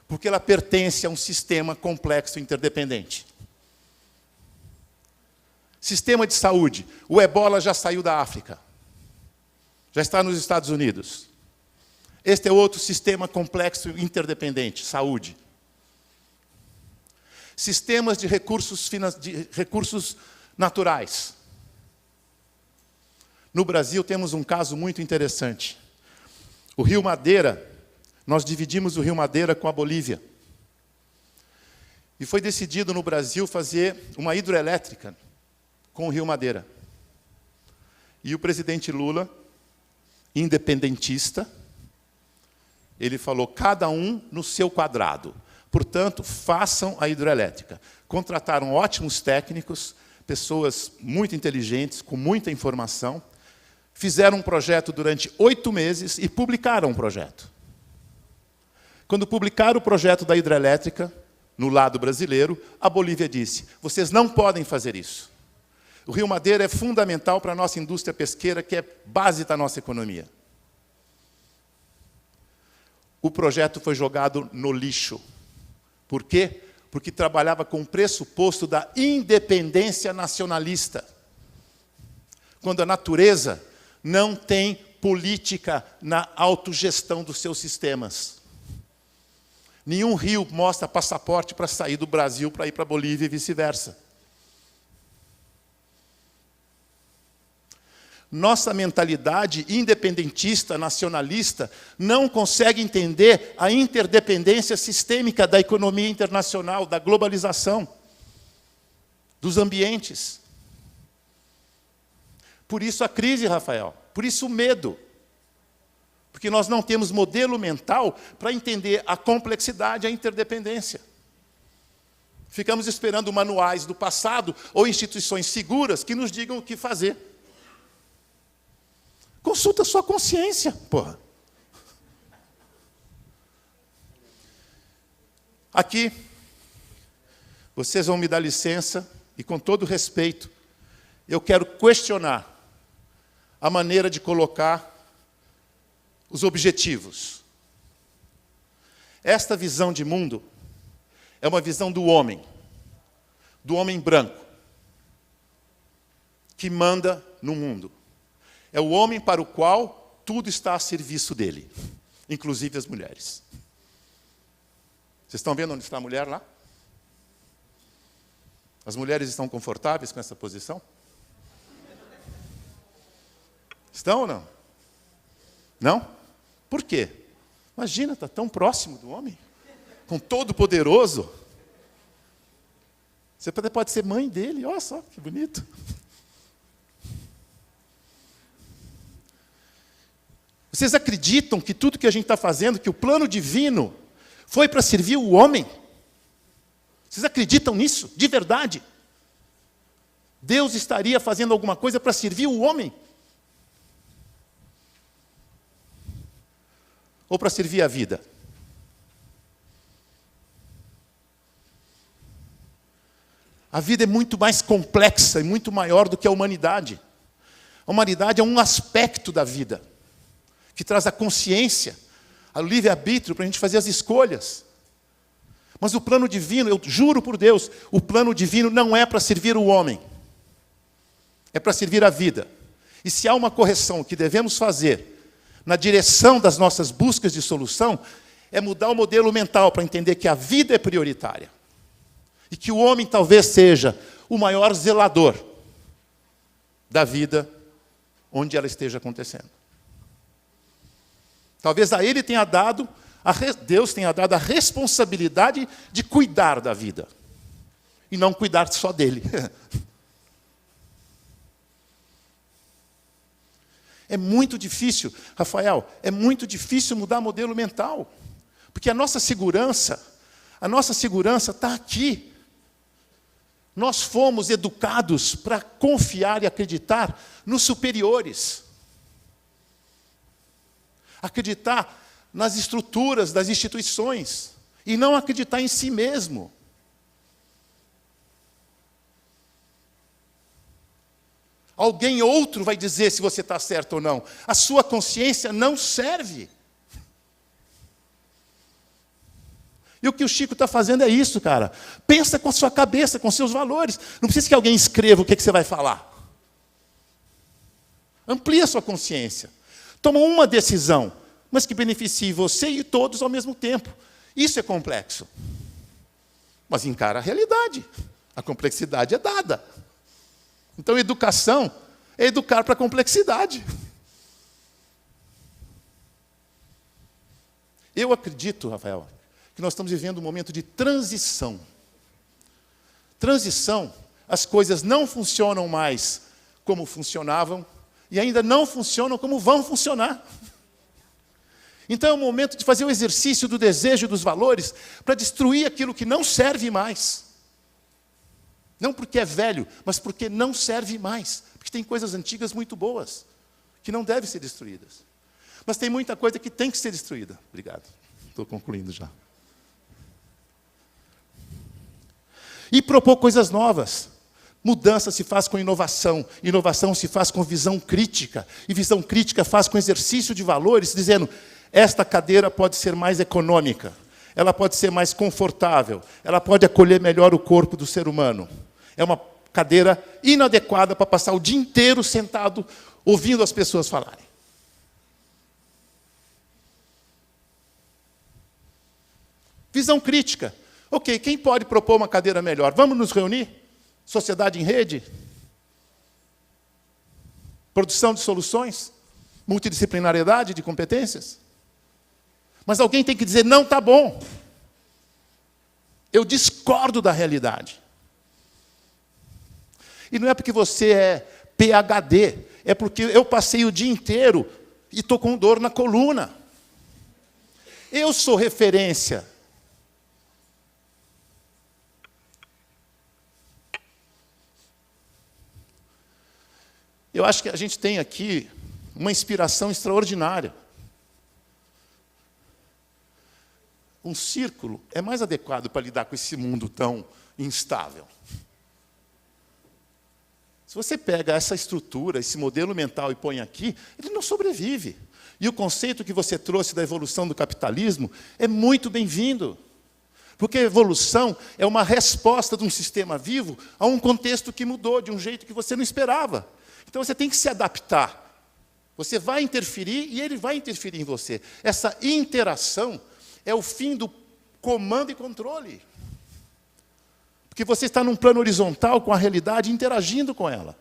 porque ela pertence a um sistema complexo interdependente. Sistema de saúde. O ebola já saiu da África. Já está nos Estados Unidos. Este é outro sistema complexo interdependente, saúde. Sistemas de recursos naturais. No Brasil temos um caso muito interessante. O Rio Madeira, nós dividimos o Rio Madeira com a Bolívia. E foi decidido no Brasil fazer uma hidroelétrica com o Rio Madeira. E o presidente Lula, independentista, ele falou, cada um no seu quadrado. Portanto, façam a hidrelétrica. Contrataram ótimos técnicos, pessoas muito inteligentes, com muita informação, fizeram um projeto durante 8 meses e publicaram um projeto. Quando publicaram o projeto da hidrelétrica, no lado brasileiro, a Bolívia disse: vocês não podem fazer isso. O Rio Madeira é fundamental para a nossa indústria pesqueira, que é base da nossa economia. O projeto foi jogado no lixo. Por quê? Porque trabalhava com o pressuposto da independência nacionalista. Quando a natureza não tem política na autogestão dos seus sistemas. Nenhum rio mostra passaporte para sair do Brasil para ir para a Bolívia e vice-versa. Nossa mentalidade independentista, nacionalista, não consegue entender a interdependência sistêmica da economia internacional, da globalização, dos ambientes. Por isso a crise, Rafael, por isso o medo. Porque nós não temos modelo mental para entender a complexidade e a interdependência. Ficamos esperando manuais do passado ou instituições seguras que nos digam o que fazer. Consulta a sua consciência, porra. Aqui, vocês vão me dar licença, e com todo respeito, eu quero questionar a maneira de colocar os objetivos. Esta visão de mundo é uma visão do homem branco, que manda no mundo. É o homem para o qual tudo está a serviço dele, inclusive as mulheres. Vocês estão vendo onde está a mulher lá? As mulheres estão confortáveis com essa posição? Estão ou não? Não? Por quê? Imagina, está tão próximo do homem, com todo-poderoso. Você pode ser mãe dele, olha só, que bonito. Vocês acreditam que tudo que a gente está fazendo, que o plano divino foi para servir o homem? Vocês acreditam nisso? De verdade? Deus estaria fazendo alguma coisa para servir o homem? Ou para servir a vida? A vida é muito mais complexa e muito maior do que a humanidade. A humanidade é um aspecto da vida, que traz a consciência, o livre-arbítrio para a gente fazer as escolhas. Mas o plano divino, eu juro por Deus, o plano divino não é para servir o homem. É para servir a vida. E se há uma correção que devemos fazer na direção das nossas buscas de solução, é mudar o modelo mental para entender que a vida é prioritária. E que o homem talvez seja o maior zelador da vida onde ela esteja acontecendo. Talvez a ele tenha dado, Deus tenha dado a responsabilidade de cuidar da vida. E não cuidar só dele. É muito difícil, Rafael, é muito difícil mudar modelo mental. Porque a nossa segurança está aqui. Nós fomos educados para confiar e acreditar nos superiores. Acreditar nas estruturas das instituições. E não acreditar em si mesmo. Alguém outro vai dizer se você está certo ou não. A sua consciência não serve. E o que o Chico está fazendo é isso, cara. Pensa com a sua cabeça, com seus valores. Não precisa que alguém escreva o que você vai falar. Amplia a sua consciência. Toma uma decisão, mas que beneficie você e todos ao mesmo tempo. Isso é complexo. Mas encara a realidade. A complexidade é dada. Então, educação é educar para a complexidade. Eu acredito, Rafael, que nós estamos vivendo um momento de transição. Transição, as coisas não funcionam mais como funcionavam e ainda não funcionam como vão funcionar. Então é o momento de fazer o exercício do desejo dos valores para destruir aquilo que não serve mais. Não porque é velho, mas porque não serve mais. Porque tem coisas antigas muito boas, que não devem ser destruídas. Mas tem muita coisa que tem que ser destruída. Obrigado. Estou concluindo já. E propor coisas novas. Mudança se faz com inovação. Inovação se faz com visão crítica. E visão crítica faz com exercício de valores, dizendo, esta cadeira pode ser mais econômica, ela pode ser mais confortável, ela pode acolher melhor o corpo do ser humano. É uma cadeira inadequada para passar o dia inteiro sentado, ouvindo as pessoas falarem. Visão crítica. Ok, quem pode propor uma cadeira melhor? Vamos nos reunir? Sociedade em rede? Produção de soluções? Multidisciplinariedade de competências? Mas alguém tem que dizer, não está bom. Eu discordo da realidade. E não é porque você é PhD, é porque eu passei o dia inteiro e estou com dor na coluna. Eu sou referência. Eu acho que a gente tem aqui uma inspiração extraordinária. Um círculo é mais adequado para lidar com esse mundo tão instável. Se você pega essa estrutura, esse modelo mental e põe aqui, ele não sobrevive. E o conceito que você trouxe da evolução do capitalismo é muito bem-vindo. Porque a evolução é uma resposta de um sistema vivo a um contexto que mudou de um jeito que você não esperava. Então você tem que se adaptar. Você vai interferir e ele vai interferir em você. Essa interação é o fim do comando e controle. Porque você está num plano horizontal com a realidade, interagindo com ela.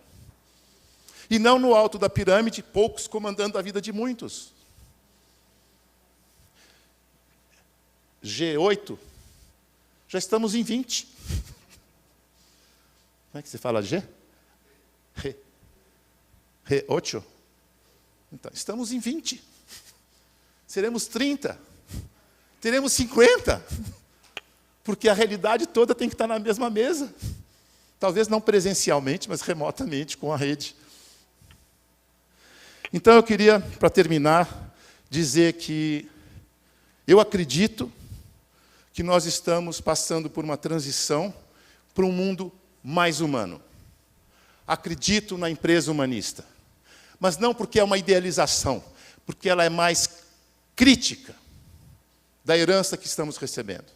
E não no alto da pirâmide, poucos comandando a vida de muitos. G8, já estamos em 20. Como é que se fala G? G8. Então, estamos em 20. Seremos 30. Teremos 50. Porque a realidade toda tem que estar na mesma mesa. Talvez não presencialmente, mas remotamente, com a rede. Então, eu queria, para terminar, dizer que eu acredito que nós estamos passando por uma transição para um mundo mais humano. Acredito na empresa humanista. Mas não porque é uma idealização, porque ela é mais crítica da herança que estamos recebendo.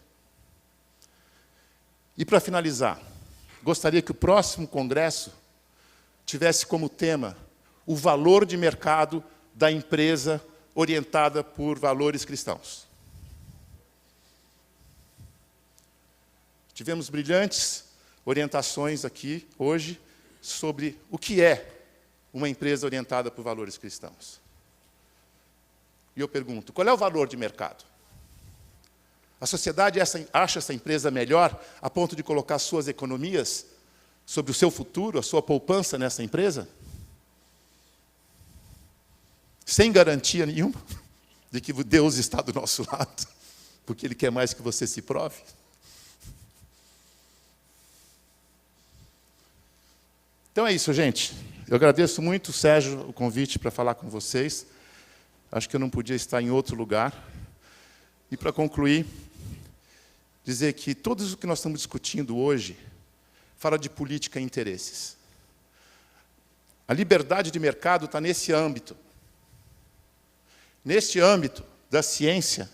E, para finalizar, gostaria que o próximo congresso tivesse como tema o valor de mercado da empresa orientada por valores cristãos. Tivemos brilhantes orientações aqui, hoje, sobre o que é uma empresa orientada por valores cristãos. E eu pergunto, qual é o valor de mercado? A sociedade acha essa empresa melhor a ponto de colocar suas economias sobre o seu futuro, a sua poupança nessa empresa? Sem garantia nenhuma de que Deus está do nosso lado, porque Ele quer mais que você se prove? Então é isso, gente. Eu agradeço muito, Sérgio, o convite para falar com vocês. Acho que eu não podia estar em outro lugar. E, para concluir, dizer que tudo o que nós estamos discutindo hoje fala de política e interesses. A liberdade de mercado está nesse âmbito. Neste âmbito da ciência,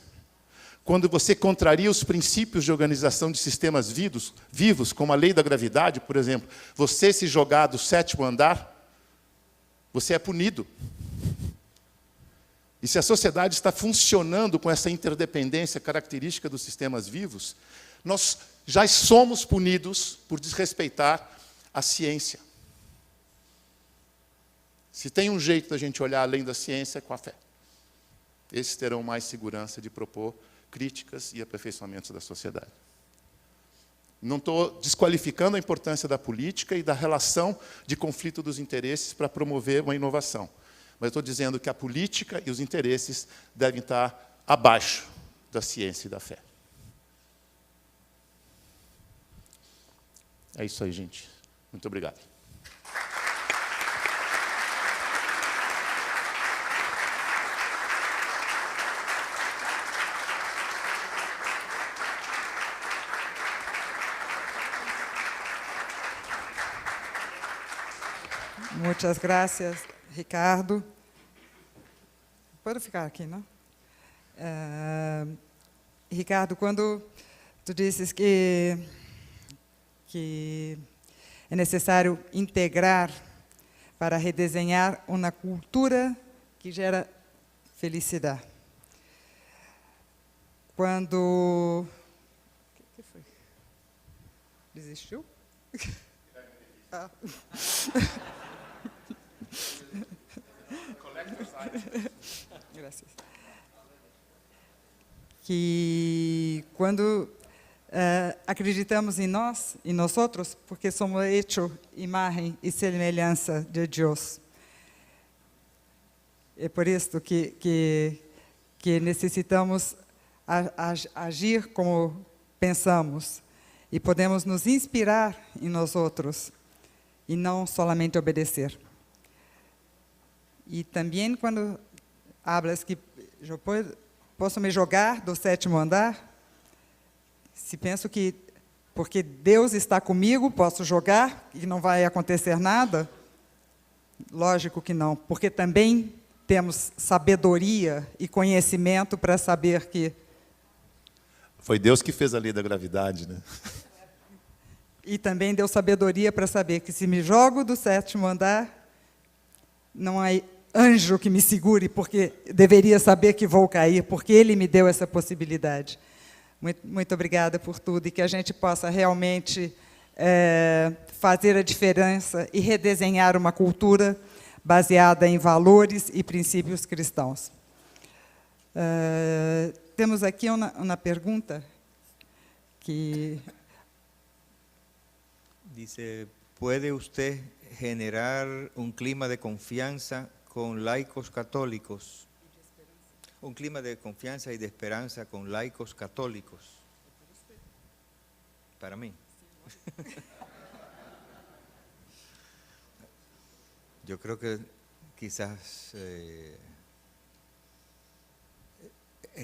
quando você contraria os princípios de organização de sistemas vivos, como a lei da gravidade, por exemplo, você se jogar do 7º andar, você é punido. E se a sociedade está funcionando com essa interdependência característica dos sistemas vivos, nós já somos punidos por desrespeitar a ciência. Se tem um jeito da gente olhar além da ciência, é com a fé. Esses terão mais segurança de propor críticas e aperfeiçoamentos da sociedade. Não estou desqualificando a importância da política e da relação de conflito dos interesses para promover uma inovação. Mas estou dizendo que a política e os interesses devem estar abaixo da ciência e da fé. É isso aí, gente. Muito obrigado. Muchas gracias, Ricardo. Pode ficar aqui, não? Ricardo, quando tu dizes que é necessário integrar para redesenhar uma cultura que gera felicidade. Quando... O que foi? Desistiu? Ah. Graças. Que quando acreditamos em nós, em nós outros, porque somos hechos imagem e semelhança de Deus. É por isso que necessitamos agir como pensamos e podemos nos inspirar em nós outros e não solamente obedecer. E também quando hablas que eu posso me jogar do 7º andar, se penso que porque Deus está comigo, posso jogar e não vai acontecer nada, lógico que não, porque também temos sabedoria e conhecimento para saber que... Foi Deus que fez a lei da gravidade, né? E também deu sabedoria para saber que se me jogo do 7º andar, não há anjo que me segure, porque deveria saber que vou cair, porque Ele me deu essa possibilidade. Muito obrigada por tudo, e que a gente possa realmente fazer a diferença e redesenhar uma cultura baseada em valores e princípios cristãos. Temos aqui uma pergunta que... Dice, ¿puede usted generar un clima de confianza con laicos católicos? Un clima de confianza y de esperanza con laicos católicos. Para mí. Yo creo que quizás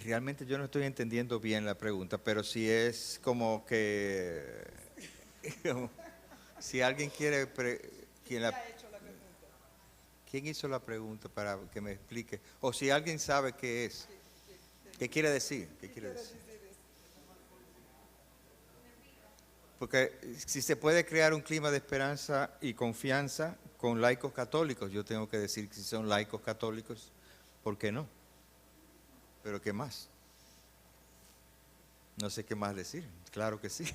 realmente yo no estoy entendiendo bien la pregunta, pero si es como que si alguien quiere ¿quién hizo la pregunta para que me explique? O si alguien sabe qué es. ¿Qué quiere decir? ¿Qué quiere decir? Porque si se puede crear un clima de esperanza y confianza con laicos católicos, yo tengo que decir que si son laicos católicos, ¿por qué no? Pero ¿qué más? No sé qué más decir. Claro que sí.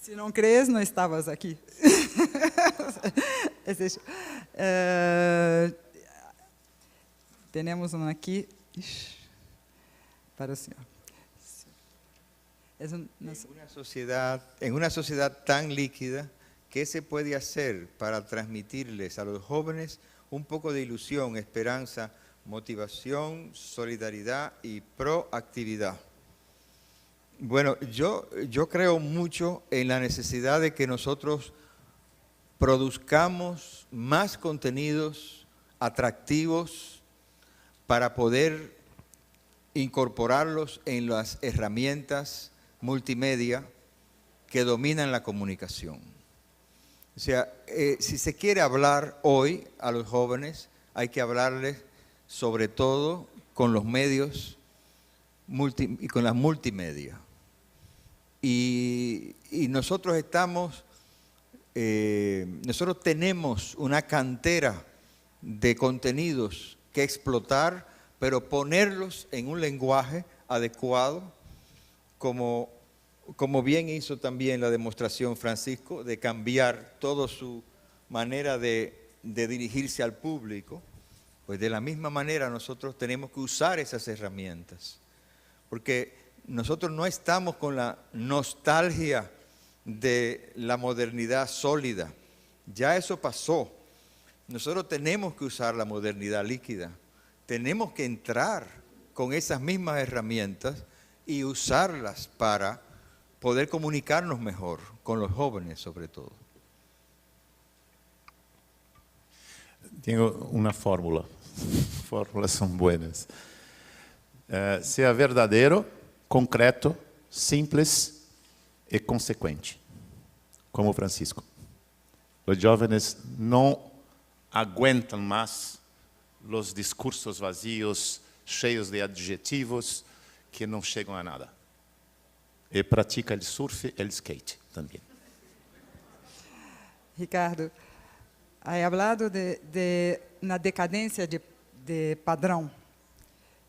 Se não crees, não estavas aqui. Temos um aqui para o senhor. En una sociedad tan líquida, ¿qué se puede hacer para transmitirles a los jóvenes un poco de ilusión, esperanza, motivación, solidaridad y proactividad? Bueno, yo creo mucho en la necesidad de que nosotros produzcamos más contenidos atractivos para poder incorporarlos en las herramientas multimedia que dominan la comunicación. O sea, si se quiere hablar hoy a los jóvenes, hay que hablarles sobre todo con los medios y con las multimedia. Y nosotros nosotros tenemos una cantera de contenidos que explotar, pero ponerlos en un lenguaje adecuado, como bien hizo también la demostración Francisco, de cambiar toda su manera de dirigirse al público. Pues de la misma manera nosotros tenemos que usar esas herramientas, porque nosotros no estamos con la nostalgia de la modernidad sólida. Ya eso pasó. Nosotros tenemos que usar la modernidad líquida. Tenemos que entrar con esas mismas herramientas y usarlas para poder comunicarnos mejor con los jóvenes, sobre todo. Tengo una fórmula. Fórmulas son buenas. Sea verdadeiro, concreto, simples e consequente, como Francisco. Os jovens não aguentam mais os discursos vazios, cheios de adjetivos, que não chegam a nada. E pratica o surf e o skate também. Ricardo, aí hablado de na decadência de padrão,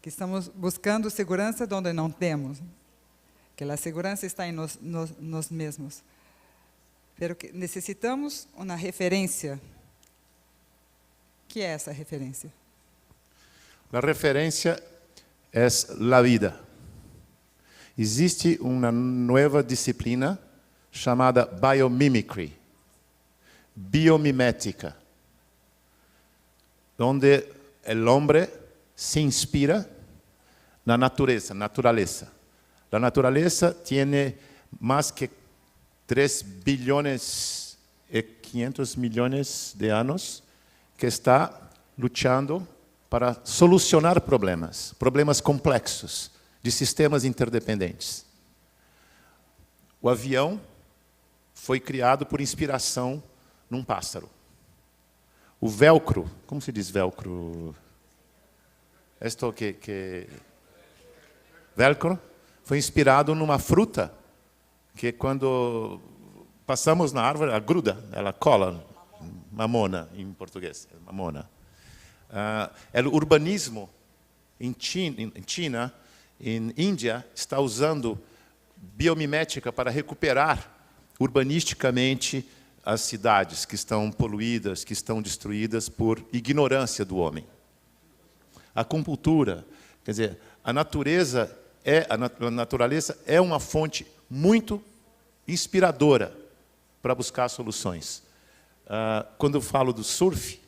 que estamos buscando segurança onde não temos, que a segurança está em nós mesmos, pero que necessitamos uma referência. O que é essa referência? A referência é a vida. Existe uma nova disciplina chamada biomimicry, biomimética, onde o homem se inspira na natureza. A natureza tem mais que 3 bilhões e 500 milhões de anos que está lutando para solucionar problemas complexos, de sistemas interdependentes. O avião foi criado por inspiração num pássaro. O velcro, como se diz velcro? Esto que velcro foi inspirado numa fruta que quando passamos na árvore, ela gruda, ela cola, mamona em português, mamona. O urbanismo em China, em Índia, está usando biomimética para recuperar urbanisticamente as cidades que estão poluídas, que estão destruídas por ignorância do homem. A acupuntura, quer dizer, a natureza a natureza é uma fonte muito inspiradora para buscar soluções. Quando eu falo do surf,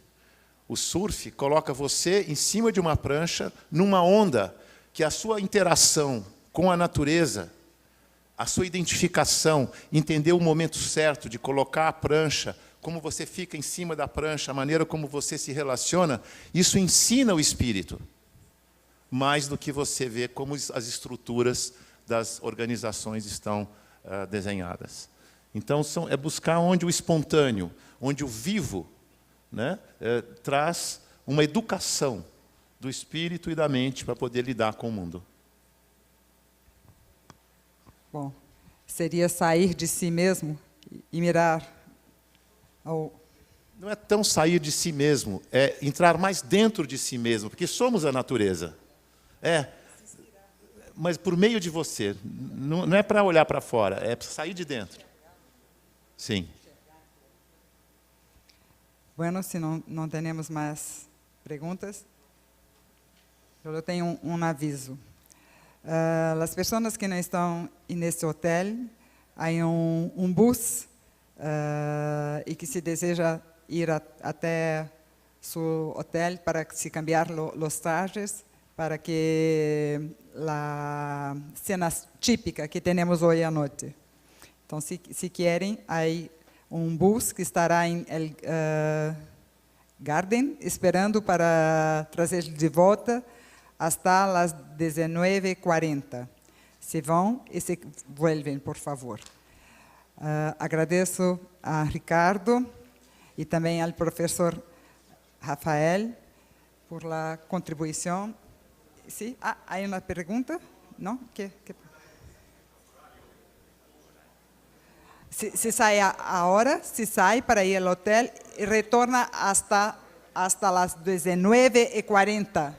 o surf coloca você em cima de uma prancha, numa onda, que a sua interação com a natureza, a sua identificação, entender o momento certo de colocar a prancha, como você fica em cima da prancha, a maneira como você se relaciona, isso ensina o espírito, mais do que você vê como as estruturas das organizações estão desenhadas. Então, é buscar onde o espontâneo, onde o vivo, né, traz uma educação do espírito e da mente para poder lidar com o mundo. Bom, seria sair de si mesmo e mirar ao... Não é tão sair de si mesmo, é entrar mais dentro de si mesmo, porque somos a natureza. Mas por meio de você. Não é para olhar para fora, é para sair de dentro. Sim. Bueno, se não temos mais perguntas, eu tenho um aviso. As pessoas que não estão nesse hotel, há um bus e que se deseja ir até seu hotel para se cambiar os trajes, para que a cena típica que temos hoje à noite. Então, se querem, há um bus que estará em El Garden, esperando para trazer de volta hasta as 19h40. Se vão e se vuelven, por favor. Agradeço a Ricardo e também ao professor Rafael por la contribuição. Sí? Há uma pergunta? Não? Se sai a hora, se sai para ir ao hotel e retorna hasta as 19h40.